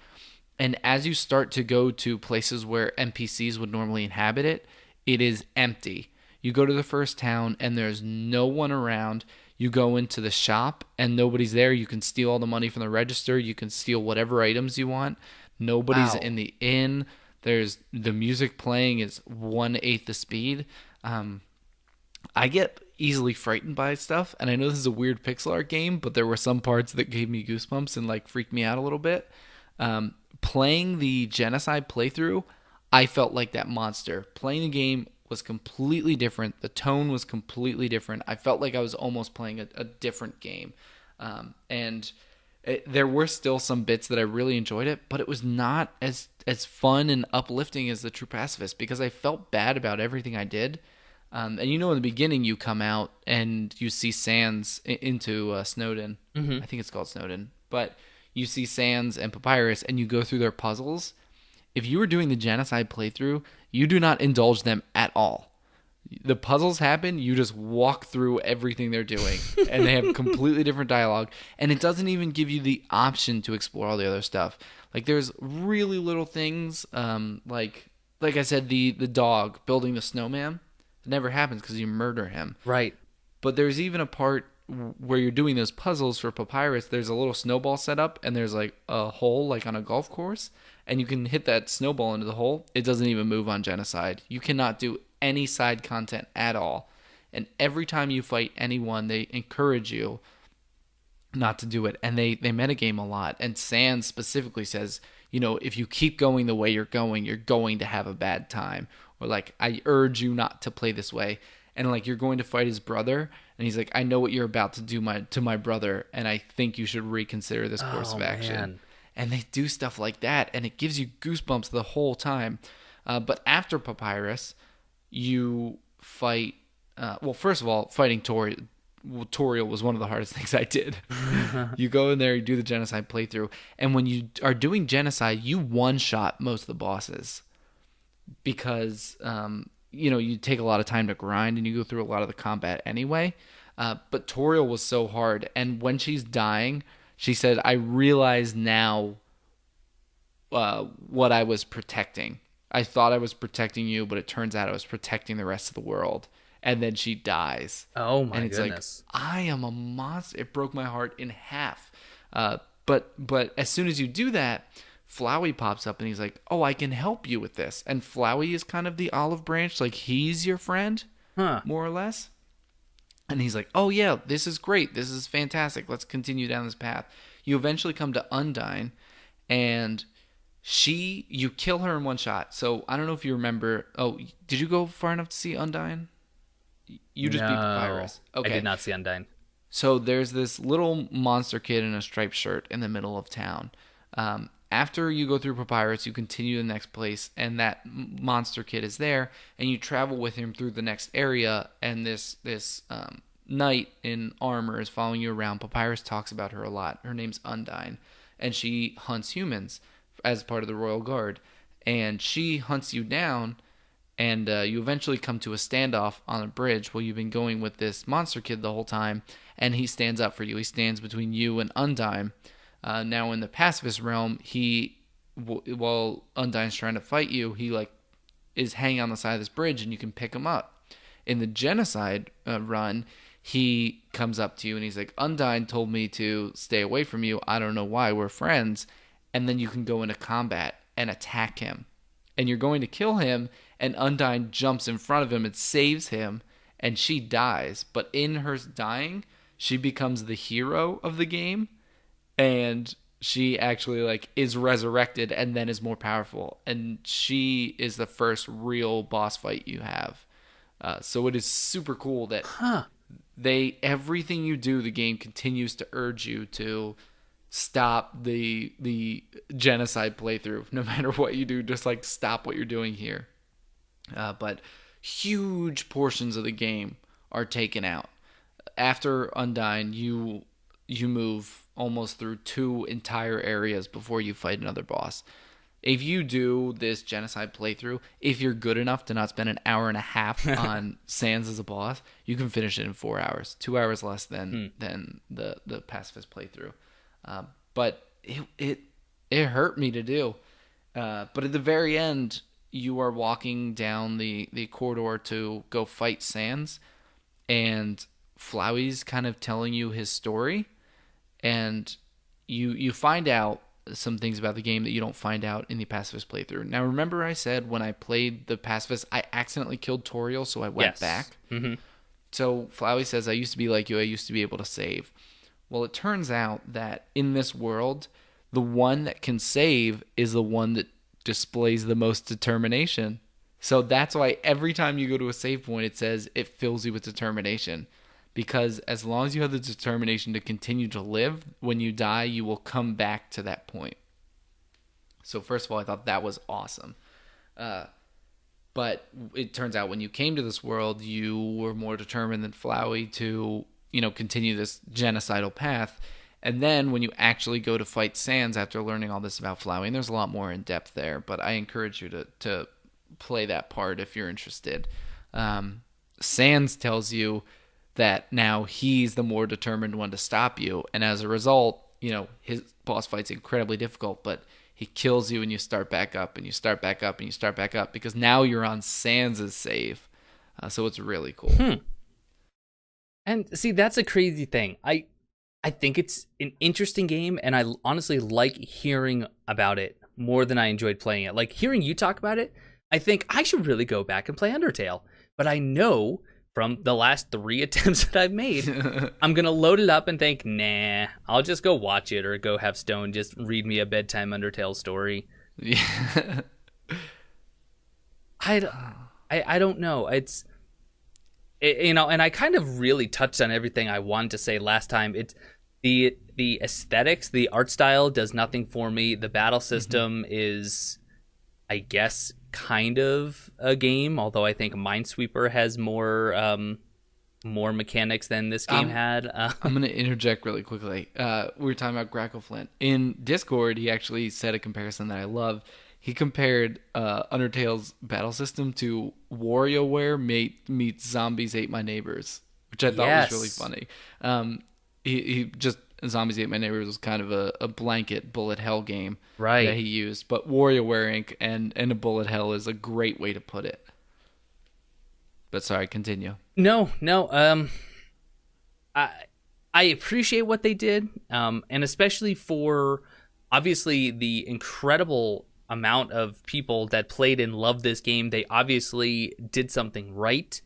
And as you start to go to places where NPCs would normally inhabit it, it is empty. You go to the first town, and there's no one around. You go into the shop, and nobody's there. You can steal all the money from the register. You can steal whatever items you want. Nobody's in the inn. There's the music playing is 1/8 the speed. I get easily frightened by stuff, and I know this is a weird pixel art game, but there were some parts that gave me goosebumps and like freaked me out a little bit. Playing the Genocide playthrough, I felt like that monster. Playing the game was completely different. The tone was completely different. I felt like I was almost playing a different game. There were still some bits that I really enjoyed it, but it was not as fun and uplifting as the True Pacifist because I felt bad about everything I did. And in the beginning, you come out and you see Sans into Snowden. Mm-hmm. I think it's called Snowden. But you see Sans and Papyrus, and you go through their puzzles. If you were doing the Genocide playthrough, you do not indulge them at all. The puzzles happen, you just walk through everything they're doing, and they have completely different dialogue, and it doesn't even give you the option to explore all the other stuff. Like, there's really little things, like I said, the dog building the snowman. It never happens because you murder him. Right. But there's even a part where you're doing those puzzles for Papyrus. There's a little snowball set up, and there's like a hole like on a golf course, and you can hit that snowball into the hole. It doesn't even move on Genocide. You cannot do any side content at all. And every time you fight anyone, they encourage you not to do it. And they metagame a lot. And Sans specifically says, if you keep going the way you're going to have a bad time. Or like, I urge you not to play this way. And like, you're going to fight his brother. And he's like, I know what you're about to do to my brother. And I think you should reconsider this course of action. Man. And they do stuff like that. And it gives you goosebumps the whole time. But after Papyrus, you fight. First of all, fighting Toriel was one of the hardest things I did. You go in there, you do the Genocide playthrough, and when you are doing Genocide, you one-shot most of the bosses because you take a lot of time to grind and you go through a lot of the combat anyway. But Toriel was so hard, and when she's dying, she said, "I realize now what I was protecting. I thought I was protecting you, but it turns out I was protecting the rest of the world." And then she dies. Oh my goodness! And it's like, I am a monster. It broke my heart in half. But as soon as you do that, Flowey pops up and he's like, "Oh, I can help you with this." And Flowey is kind of the olive branch, like he's your friend, more or less. And he's like, "Oh yeah, this is great. This is fantastic. Let's continue down this path." You eventually come to Undyne, and you kill her in one shot. So I don't know if you remember. Oh, did you go far enough to see Undyne? You just beat No, Papyrus. I did Okay. not see Undyne. So there's this little monster kid in a striped shirt in the middle of town. After you go through Papyrus, you continue to the next place, and that monster kid is there, and you travel with him through the next area. And this knight in armor is following you around. Papyrus talks about her a lot. Her name's Undyne, and she hunts humans as part of the Royal Guard. And she hunts you down, and you eventually come to a standoff on a bridge while you've been going with this monster kid the whole time, and he stands up for you. He stands between you and Undyne. Now in the pacifist realm, while Undyne's trying to fight you, he is hanging on the side of this bridge, and you can pick him up. In the genocide run, he comes up to you and he's like, Undyne told me to stay away from you. I don't know why. We're friends. And then you can go into combat and attack him. And you're going to kill him, and Undyne jumps in front of him and saves him, and she dies. But in her dying, she becomes the hero of the game, and she actually is resurrected and then is more powerful. And she is the first real boss fight you have. So it is super cool that everything you do, the game continues to urge you to stop the genocide playthrough. No matter what you do, just stop what you're doing here. But huge portions of the game are taken out. After Undyne, you move almost through 2 entire areas before you fight another boss. If you do this genocide playthrough, if you're good enough to not spend an hour and a half on Sans as a boss, you can finish it in 4 hours, 2 hours less than the pacifist playthrough. But it hurt me to do. But at the very end, you are walking down the corridor to go fight Sans, and Flowey's kind of telling you his story, and you find out some things about the game that you don't find out in the pacifist playthrough. Now, remember I said when I played the pacifist, I accidentally killed Toriel, so I went back? Mm-hmm. So Flowey says, I used to be like you, I used to be able to save. Well, it turns out that in this world, the one that can save is the one that displays the most determination. So that's why every time you go to a save point, it says it fills you with determination. Because as long as you have the determination to continue to live, when you die, you will come back to that point. So first of all, I thought that was awesome. But it turns out when you came to this world, you were more determined than Flowey to, continue this genocidal path. And then when you actually go to fight Sans after learning all this about Flowey, and there's a lot more in depth there, but I encourage you to play that part if you're interested. Sans tells you that now he's the more determined one to stop you, and as a result, his boss fight's incredibly difficult, but he kills you and you start back up and you start back up and you start back up because now you're on Sans' save. So it's really cool. And see, that's a crazy thing. I think it's an interesting game, and I honestly like hearing about it more than I enjoyed playing it. Like, hearing you talk about it, I think I should really go back and play Undertale. But I know from the last 3 attempts that I've made, I'm going to load it up and think, nah, I'll just go watch it or go have Stone just read me a bedtime Undertale story. Yeah. I don't know. And I kind of really touched on everything I wanted to say last time. It's the aesthetics, the art style does nothing for me. The battle system is, I guess, kind of a game, although I think Minesweeper has more mechanics than this game had. I'm going to interject really quickly. We were talking about Grackleflint. In Discord, he actually said a comparison that I love. He compared Undertale's battle system to WarioWare meets Zombies Ate My Neighbors, which I thought was really funny. He just Zombies Ate My Neighbors was kind of a blanket bullet hell game that he used, but WarioWare Inc. and a bullet hell is a great way to put it. But sorry, continue. No. I appreciate what they did, and especially for obviously the incredible amount of people that played and loved this game. They obviously did something right,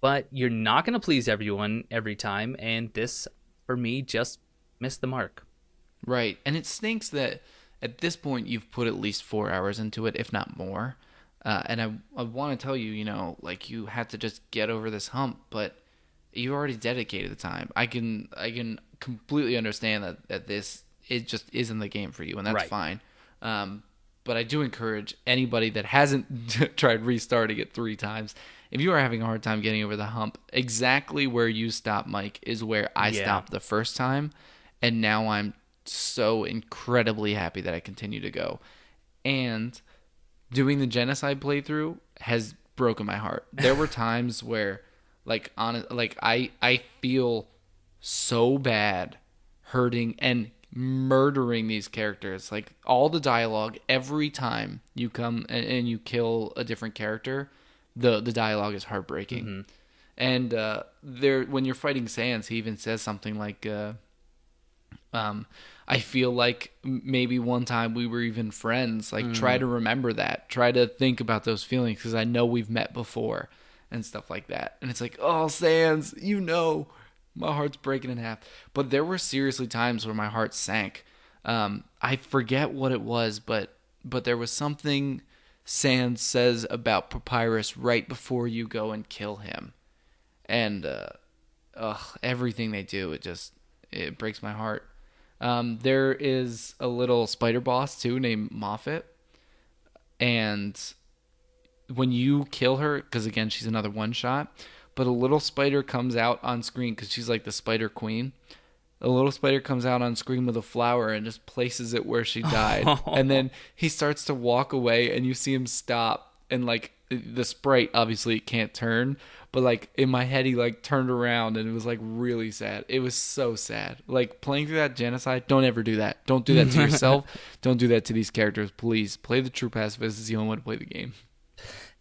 but you're not going to please everyone every time, and this, for me, just missed the mark. Right. And it stinks that at this point you've put at least 4 hours into it, if not more. And I want to tell you, like you had to just get over this hump, but you already dedicated the time. I can completely understand that this it just isn't the game for you, and that's Right. fine. But I do encourage anybody that hasn't tried restarting it 3 times. If you are having a hard time getting over the hump, exactly where you stopped, Mike, is where I Yeah. stopped the first time, and now I'm so incredibly happy that I continue to go. And doing the genocide playthrough has broken my heart. There were times where, I feel so bad hurting and murdering these characters. Like all the dialogue, every time you come and you kill a different character, the dialogue is heartbreaking. Mm-hmm. And there, when you're fighting Sans, he even says something like, I feel like maybe one time we were even friends. Like, try to remember that. Try to think about those feelings because I know we've met before and stuff like that. And it's like, oh, Sans, my heart's breaking in half. But there were seriously times where my heart sank. I forget what it was, but there was something Sans says about Papyrus right before you go and kill him. And everything they do, it breaks my heart. There is a little spider boss too named Moffat, and when you kill her, because again she's another one shot, but a little spider comes out on screen because she's like the spider queen. A little spider comes out on screen with a flower and just places it where she died, and then he starts to walk away, and you see him stop, and like the sprite obviously can't turn, but like in my head he like turned around and it was like really sad. It was so sad. Like playing through that genocide, don't ever do that. Don't do that to yourself. Don't do that to these characters. Please play the true pacifist. It's the only way to play the game.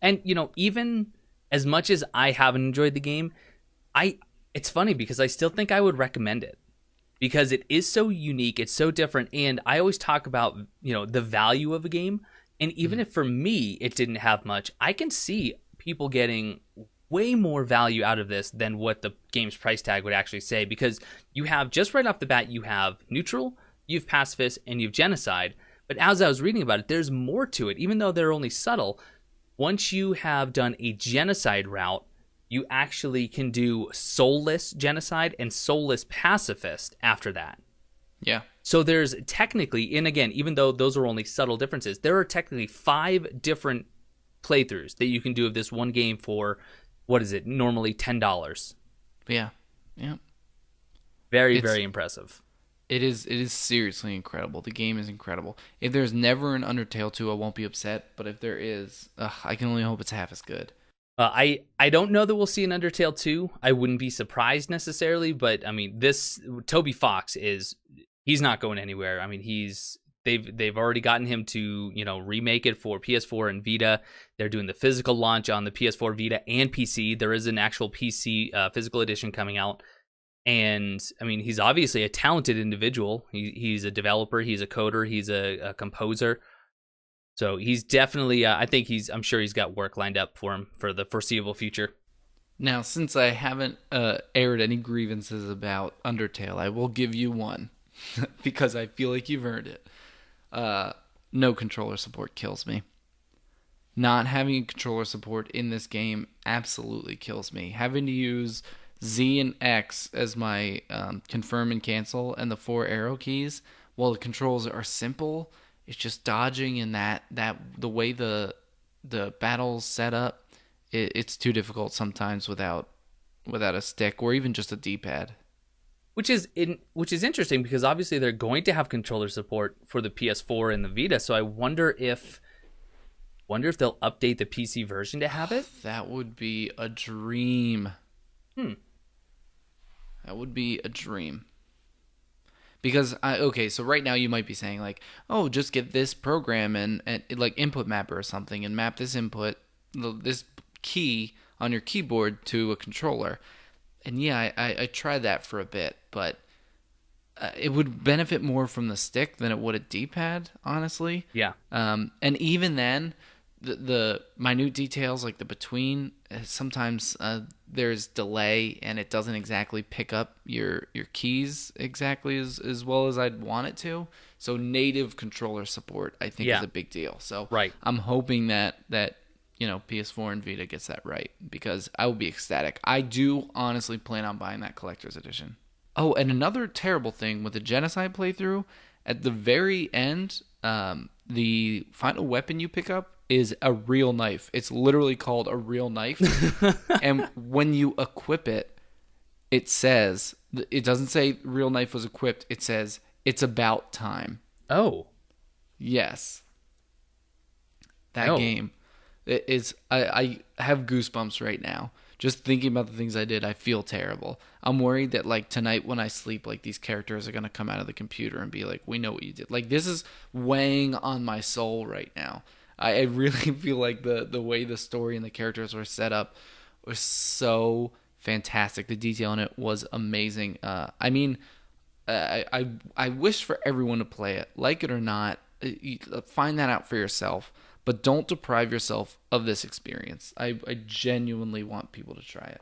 And even as much as I haven't enjoyed the game, it's funny because I still think I would recommend it because it is so unique, it's so different, and I always talk about, the value of a game, and even if for me it didn't have much, I can see people getting way more value out of this than what the game's price tag would actually say, because you have, just right off the bat, you have neutral, you have pacifist, and you have genocide. But as I was reading about it, there's more to it, even though they're only subtle. Once you have done a genocide route, you actually can do soulless genocide and soulless pacifist after that. Yeah. So there's technically, and again, even though those are only subtle differences, there are technically 5 different playthroughs that you can do of this one game for, what is it, normally $10. Yeah. Yeah. Very impressive. It is seriously incredible. The game is incredible. If there's never an Undertale 2, I won't be upset, but if there is, I can only hope it's half as good. I don't know that we'll see an Undertale 2. I wouldn't be surprised necessarily, but I mean, this Toby Fox he's not going anywhere. I mean, they've already gotten him to, remake it for PS4 and Vita. They're doing the physical launch on the PS4, Vita, and PC. There is an actual PC physical edition coming out. And I mean, he's obviously a talented individual. He's a developer, he's a coder, he's a composer. So he's definitely, I'm sure he's got work lined up for him for the foreseeable future. Now, since I haven't aired any grievances about Undertale, I will give you one because I feel like you've earned it. No controller support kills me. Not having controller support in this game absolutely kills me. Having to use Z and X as my confirm and cancel and the 4 arrow keys, while the controls are simple, it's just dodging and that the way the battle's set up, it's too difficult sometimes without a stick or even just a D-pad. Which is interesting because obviously they're going to have controller support for the PS4 and the Vita, so I wonder if they'll update the PC version to have it. That would be a dream. That would be a dream. Because so right now you might be saying like, oh, just get this program and like input mapper or something and map this input, this key on your keyboard to a controller. And yeah, I tried that for a bit, but it would benefit more from the stick than it would a D-pad, honestly. Yeah. And even then, the minute details, like the between, sometimes there's delay and it doesn't exactly pick up your keys exactly as well as I'd want it to. So native controller support, I think, Yeah. is a big deal. So Right. I'm hoping that PS4 and Vita gets that right, because I will be ecstatic. I do honestly plan on buying that collector's edition. Oh, and another terrible thing with the Genocide playthrough, at the very end, the final weapon you pick up is a real knife. It's literally called a real knife. And when you equip it, it says, it doesn't say real knife was equipped. It says, it's about time. Oh. Yes. That Oh. game. I have goosebumps right now. Just thinking about the things I did, I feel terrible. I'm worried that, like, tonight when I sleep, like, these characters are going to come out of the computer and be like, we know what you did. Like, this is weighing on my soul right now. I really feel like the way the story and the characters were set up was so fantastic. The detail in it was amazing. I mean, I wish for everyone to play it. Like it or not, find that out for yourself. But don't deprive yourself of this experience. I genuinely want people to try it.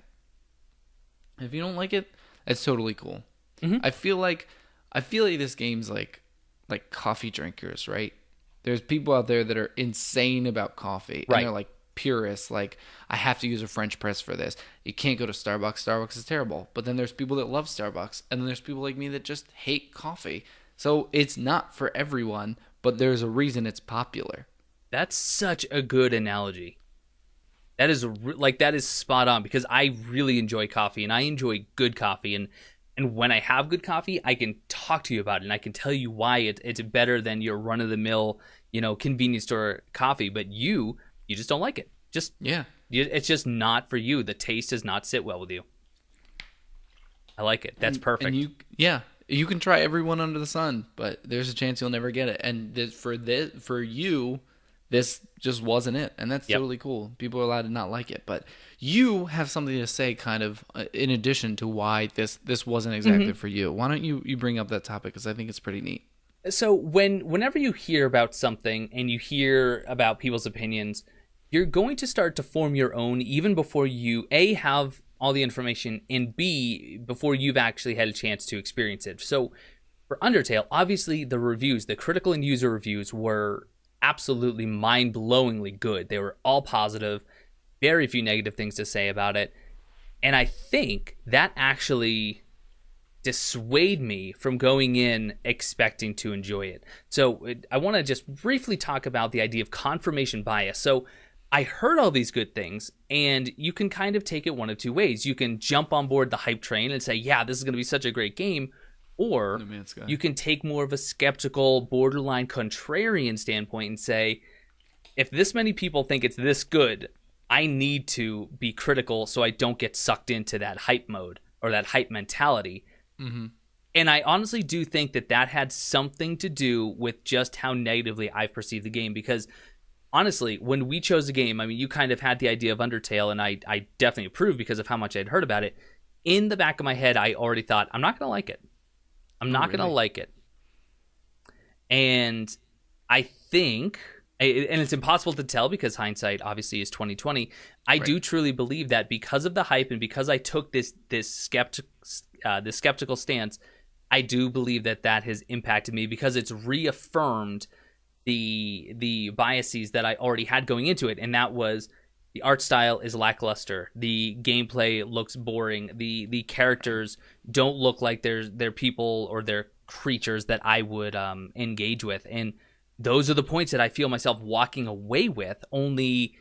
If you don't like it, it's totally cool. Mm-hmm. I feel like this game's like coffee drinkers, right? There's people out there that are insane about coffee. Right. And they're like purists, like, I have to use a French press for this. You can't go to Starbucks. Starbucks is terrible. But then there's people that love Starbucks. And then there's people like me that just hate coffee. So it's not for everyone, but there's a reason it's popular. That's such a good analogy. That is that is spot on, because I really enjoy coffee, and I enjoy good coffee, and when I have good coffee, I can talk to you about it, and I can tell you why it's better than your run of the mill, convenience store coffee. But you just don't like it. It's just not for you. The taste does not sit well with you. I like it. That's perfect. And you can try everyone under the sun, but there's a chance you'll never get it. And for you, this just wasn't it, and that's totally cool. People are allowed to not like it, but you have something to say, kind of in addition to why this wasn't exactly for you. Why don't you bring up that topic, because I think it's pretty neat. So whenever you hear about something and you hear about people's opinions, you're going to start to form your own, even before you A, have all the information, and B, before you've actually had a chance to experience it. So for Undertale, obviously the critical and user reviews were absolutely mind-blowingly good. They were all positive, very few negative things to say about it. And I think that actually dissuade me from going in expecting to enjoy it. So I want to just briefly talk about the idea of confirmation bias. So I heard all these good things, and you can kind of take it one of two ways. You can jump on board the hype train and say, yeah, this is going to be such a great game. Or you can take more of a skeptical, borderline contrarian standpoint and say, if this many people think it's this good, I need to be critical so I don't get sucked into that hype mode or that hype mentality. Mm-hmm. And I honestly do think that had something to do with just how negatively I've perceived the game. Because honestly, when we chose the game, I mean, you kind of had the idea of Undertale, and I definitely approved because of how much I'd heard about it. In the back of my head, I already thought, I'm not going to like it. I'm not going to like it. And I think, and it's impossible to tell because hindsight obviously is 2020. I do truly believe that because of the hype and because I took this skeptical stance, I do believe that has impacted me, because it's reaffirmed the biases that I already had going into it. And that was, the art style is lackluster. The gameplay looks boring. The characters don't look like they're people or they're creatures that I would engage with. And those are the points that I feel myself walking away with, only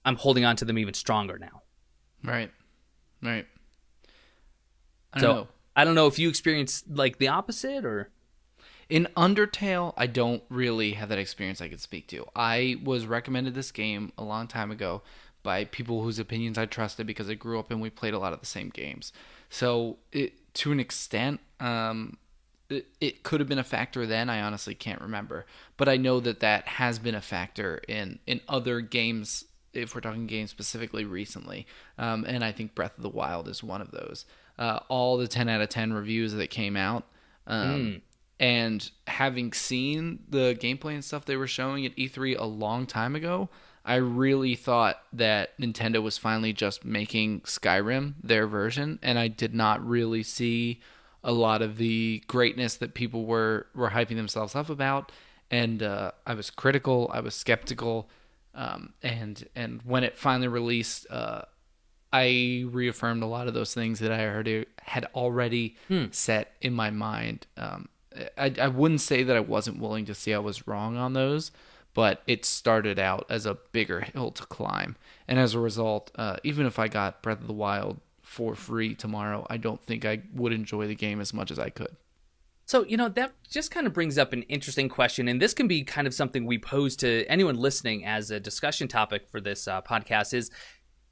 I'm holding on to them even stronger now. Right. I don't know if you experienced like the opposite, or... In Undertale, I don't really have that experience I could speak to. I was recommended this game a long time ago by people whose opinions I trusted, because I grew up and we played a lot of the same games. So to an extent, it could have been a factor then. I honestly can't remember. But I know that has been a factor in other games, if we're talking games specifically recently. And I think Breath of the Wild is one of those. All the 10 out of 10 reviews that came out, And having seen the gameplay and stuff they were showing at E3 a long time ago, I really thought that Nintendo was finally just making Skyrim their version, and I did not really see a lot of the greatness that people were hyping themselves up about. And I was critical, I was skeptical, and when it finally released, I reaffirmed a lot of those things that I already had already set in my mind. I wouldn't say that I wasn't willing to see I was wrong on those, but it started out as a bigger hill to climb. And as a result, even if I got Breath of the Wild for free tomorrow, I don't think I would enjoy the game as much as I could. So, that just kind of brings up an interesting question, and this can be kind of something we pose to anyone listening as a discussion topic for this podcast is,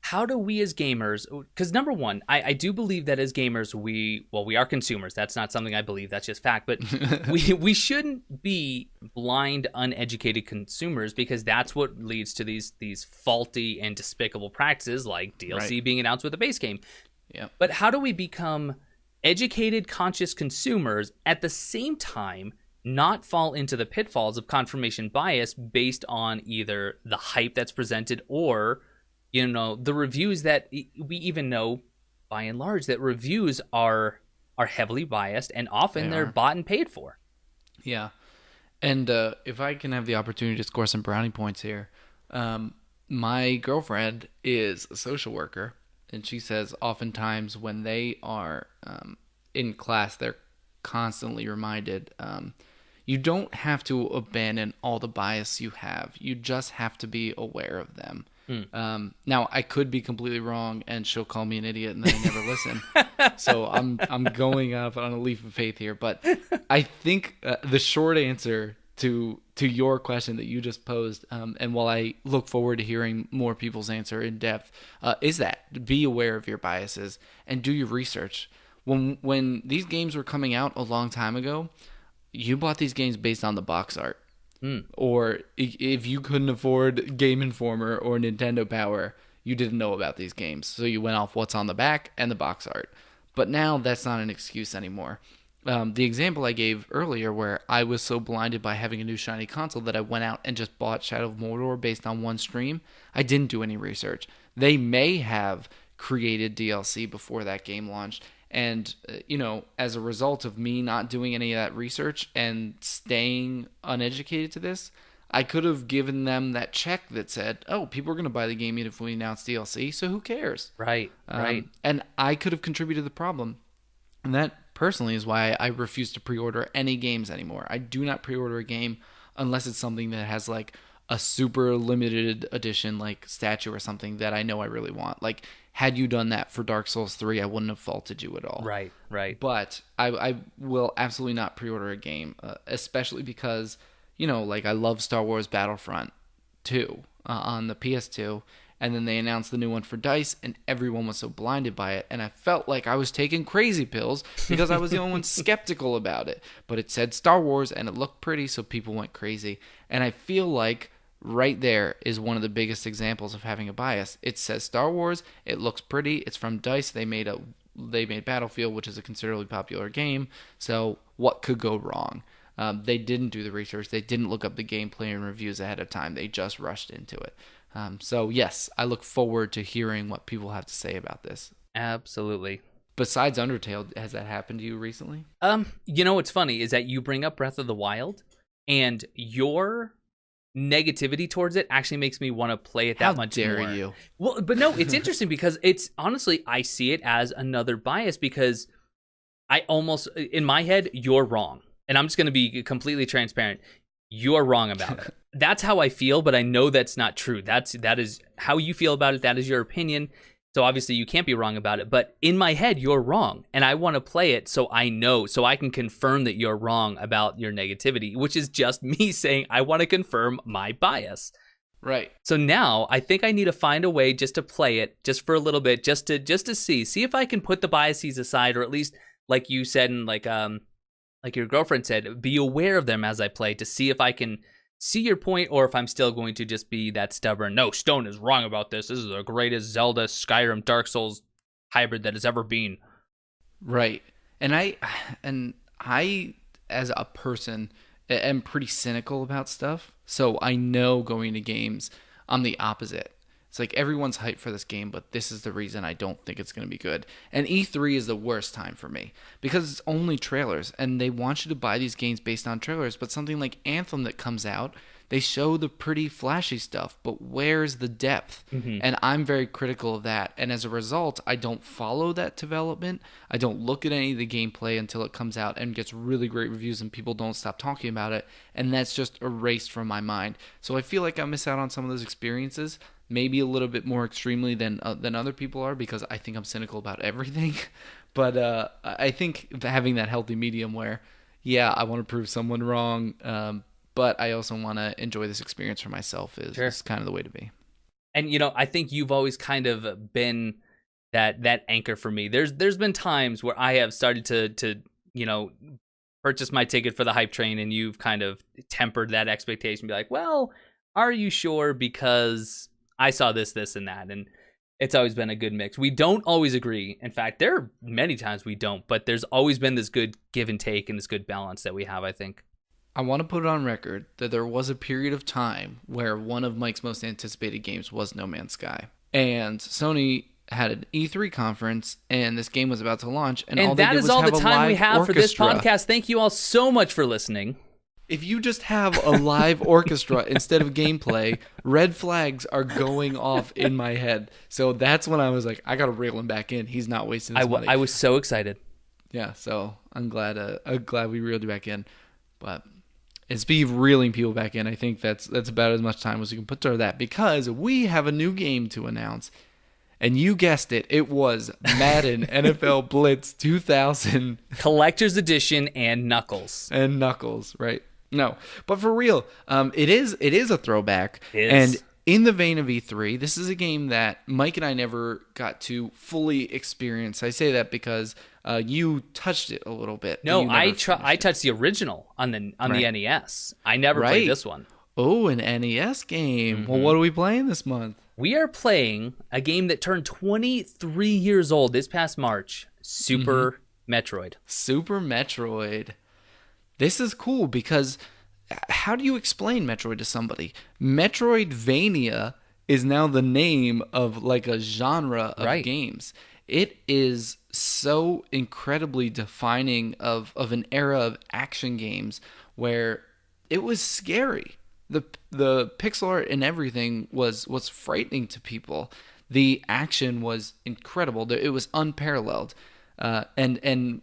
how do we as gamers, because number one, I do believe that as gamers, we are consumers. That's not something I believe, that's just fact. But we shouldn't be blind, uneducated consumers, because that's what leads to these faulty and despicable practices like DLC being announced with a base game. Yeah. But how do we become educated, conscious consumers at the same time not fall into the pitfalls of confirmation bias based on either the hype that's presented or the reviews that we even know, by and large, that reviews are heavily biased, and often they're bought and paid for. Yeah. And if I can have the opportunity to score some brownie points here, my girlfriend is a social worker, and she says oftentimes when they are in class, they're constantly reminded, you don't have to abandon all the bias you have. You just have to be aware of them. Now I could be completely wrong, and she'll call me an idiot, and then I never listen. So I'm going up on a leap of faith here, but I think the short answer to your question that you just posed, and while I look forward to hearing more people's answer in depth, is that be aware of your biases and do your research. When these games were coming out a long time ago, you bought these games based on the box art. Or if you couldn't afford Game Informer or Nintendo Power, you didn't know about these games. So you went off what's on the back and the box art. But now that's not an excuse anymore. The example I gave earlier where I was so blinded by having a new shiny console that I went out and just bought Shadow of Mordor based on one stream, I didn't do any research. They may have created DLC before that game launched. And, as a result of me not doing any of that research and staying uneducated to this, I could have given them that check that said, oh, people are going to buy the game even if we announce DLC, so who cares? Right. And I could have contributed to the problem. And that, personally, is why I refuse to pre-order any games anymore. I do not pre-order a game unless it's something that has, like, a super limited edition, like, statue or something that I know I really want. Like, had you done that for Dark Souls 3, I wouldn't have faulted you at all. Right. But I will absolutely not pre-order a game, especially because, I love Star Wars Battlefront 2 on the PS2, and then they announced the new one for DICE, and everyone was so blinded by it, and I felt like I was taking crazy pills because I was the only one skeptical about it. But it said Star Wars, and it looked pretty, so people went crazy. And I feel like right there is one of the biggest examples of having a bias. It says Star Wars, it looks pretty, it's from DICE, they made Battlefield, which is a considerably popular game, so what could go wrong? They didn't do the research, they didn't look up the gameplay and reviews ahead of time, they just rushed into it. So yes, I look forward to hearing what people have to say about this. Absolutely. Besides Undertale, has that happened to you recently? What's funny is that you bring up Breath of the Wild, and your negativity towards it actually makes me want to play it that much more. How dare you? Well, but no, it's interesting because it's honestly, I see it as another bias because I almost, in my head, you're wrong. And I'm just going to be completely transparent. You're wrong about it. That's how I feel, but I know that's not true. That is how you feel about it. That is your opinion. So obviously you can't be wrong about it, but in my head, you're wrong. And I want to play it so I know, so I can confirm that you're wrong about your negativity, which is just me saying I want to confirm my bias. Right. So now I think I need to find a way just to play it just for a little bit, just to see if I can put the biases aside, or at least like you said, and like your girlfriend said, be aware of them as I play to see if I can see your point, or if I'm still going to just be that stubborn, no, Stone is wrong about this. This is the greatest Zelda, Skyrim, Dark Souls hybrid that has ever been. Right. And I as a person, am pretty cynical about stuff. So I know going to games, I'm the opposite. It's like everyone's hyped for this game, but this is the reason I don't think it's going to be good. And E3 is the worst time for me because it's only trailers, and they want you to buy these games based on trailers. But something like Anthem that comes out, they show the pretty flashy stuff, but where's the depth? And I'm very critical of that. And as a result, I don't follow that development. I don't look at any of the gameplay until it comes out and gets really great reviews and people don't stop talking about it. And that's just erased from my mind. So I feel like I miss out on some of those experiences, maybe a little bit more extremely than other people are, because I think I'm cynical about everything. But I think having that healthy medium where, yeah, I want to prove someone wrong, but I also want to enjoy this experience for myself is kind of the way to be. And, I think you've always kind of been that anchor for me. There's been times where I have started to purchase my ticket for the hype train, and you've kind of tempered that expectation, be like, well, are you sure? Because I saw this, and that. And it's always been a good mix. We don't always agree. In fact, there are many times we don't, but there's always been this good give and take and this good balance that we have, I think. I want to put it on record that there was a period of time where one of Mike's most anticipated games was No Man's Sky. And Sony had an E3 conference, and this game was about to launch. And all that they did is was all have the a time we live have for this orchestra. podcast. Thank you all so much for listening. If you just have a live orchestra instead of gameplay, red flags are going off in my head. So that's when I was like, I got to reel him back in. He's not wasting his money. I was so excited. Yeah, so I'm glad we reeled you back in. But speaking of reeling people back in, I think that's about as much time as we can put to that, because we have a new game to announce. And you guessed it, it was Madden NFL Blitz 2000. Collector's Edition and Knuckles. And Knuckles, right? No, but for real, it is a throwback. It is. And in the vein of E3, this is a game that Mike and I never got to fully experience. I say that because you touched it a little bit. No, I touched the original on the NES. I never played this one. Oh, an NES game. Well, what are we playing this month? We are playing a game that turned 23 years old this past March, Super Metroid. Super Metroid. This is cool because how do you explain Metroid to somebody? Metroidvania is now the name of like a genre of games. It is so incredibly defining of an era of action games where it was scary. The pixel art and everything was frightening to people. The action was incredible. It was unparalleled. And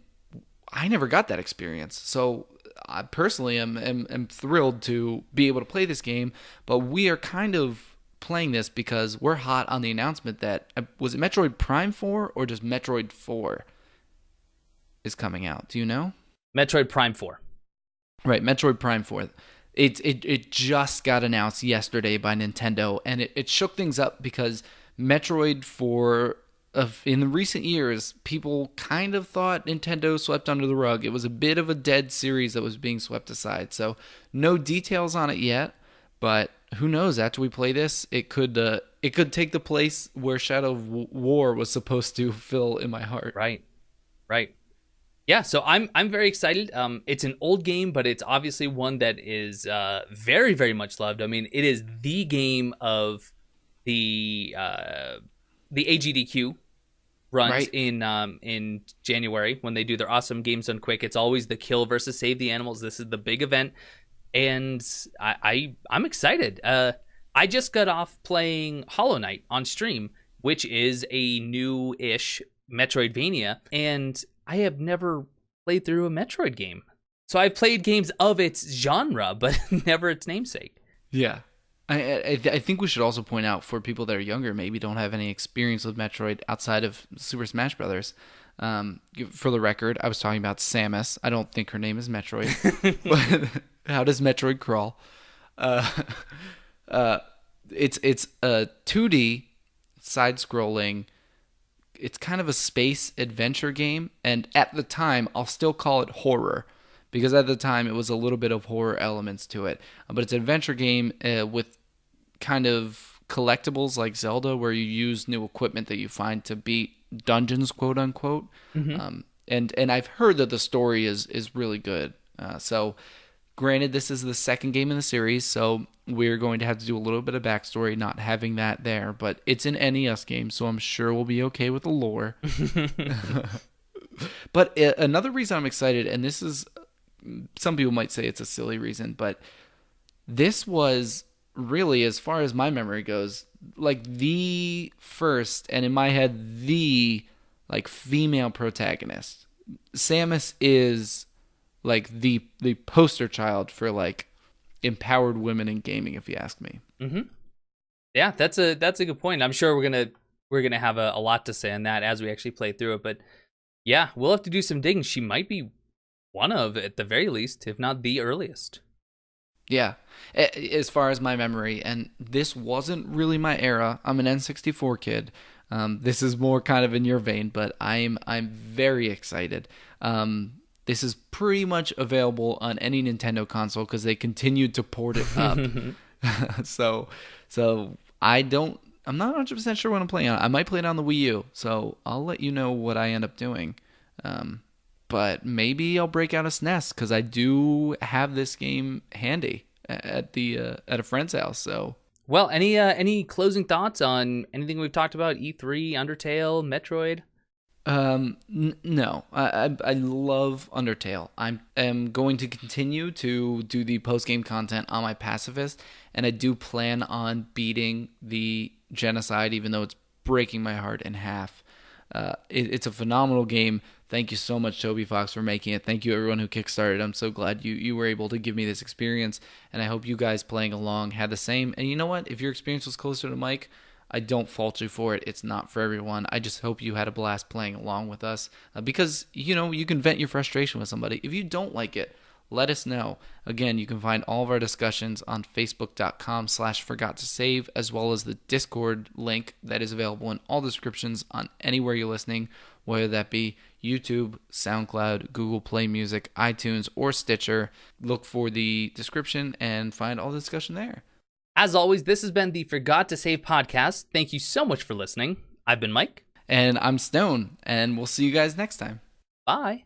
I never got that experience. So I personally am thrilled to be able to play this game, but we are kind of playing this because we're hot on the announcement that, was it Metroid Prime 4 or just Metroid 4 is coming out? Do you know? Metroid Prime 4. Right, Metroid Prime 4. It just got announced yesterday by Nintendo, and it shook things up because Metroid 4... in the recent years, people kind of thought Nintendo swept under the rug. It was a bit of a dead series that was being swept aside. So no details on it yet, but who knows? After we play this, it could take the place where Shadow of War was supposed to fill in my heart. Right. Yeah, so I'm very excited. It's an old game, but it's obviously one that is very, very much loved. I mean, it is the game of the AGDQ runs in January when they do their awesome games done quick. It's always the kill versus save the animals. This is the big event, and I'm excited. I just got off playing Hollow Knight on stream, which is a new-ish Metroidvania, and I have never played through a Metroid game. So I've played games of its genre, but never its namesake. Yeah. I think we should also point out, for people that are younger, maybe don't have any experience with Metroid outside of Super Smash Brothers. For the record, I was talking about Samus. I don't think her name is Metroid. But how does Metroid crawl? It's a 2D side-scrolling. It's kind of a space adventure game, and at the time, I'll still call it horror, because at the time it was a little bit of horror elements to it. But it's an adventure game with kind of collectibles like Zelda, where you use new equipment that you find to beat dungeons, quote unquote. And I've heard that the story is really good. So, granted, this is the second game in the series, so we're going to have to do a little bit of backstory, not having that there. But it's an NES game, so I'm sure we'll be okay with the lore. But another reason I'm excited, and this is, some people might say it's a silly reason, but this was really, as far as my memory goes, like the first, and in my head, the like female protagonist. Samus is like the poster child for like empowered women in gaming, if you ask me. Mm-hmm. Yeah, that's a good point. I'm sure we're gonna have a lot to say on that as we actually play through it. But yeah, we'll have to do some digging. She might be one of, at the very least, if not the earliest. Yeah, as far as my memory, and this wasn't really my era. I'm an N64 kid. This is more kind of in your vein, but I'm very excited. This is pretty much available on any Nintendo console because they continued to port it up. so I'm not 100% sure what I'm playing on. I might play it on the Wii U, so I'll let you know what I end up doing. But maybe I'll break out a SNES because I do have this game handy at a friend's house. So, well, any closing thoughts on anything we've talked about? E3, Undertale, Metroid. No, I love Undertale. I am going to continue to do the post game content on my pacifist, and I do plan on beating the genocide, even though it's breaking my heart in half. It's a phenomenal game. Thank you so much, Toby Fox, for making it. Thank you, everyone who kickstarted. I'm so glad you were able to give me this experience, and I hope you guys playing along had the same. And you know what? If your experience was closer to Mike, I don't fault you for it. It's not for everyone. I just hope you had a blast playing along with us because, you can vent your frustration with somebody. If you don't like it, let us know. Again, you can find all of our discussions on facebook.com/forgottosave, as well as the Discord link that is available in all descriptions on anywhere you're listening, whether that be YouTube, SoundCloud, Google Play Music, iTunes, or Stitcher. Look for the description and find all the discussion there. As always, this has been the Forgot to Save podcast. Thank you so much for listening. I've been Mike. And I'm Stone, and we'll see you guys next time. Bye.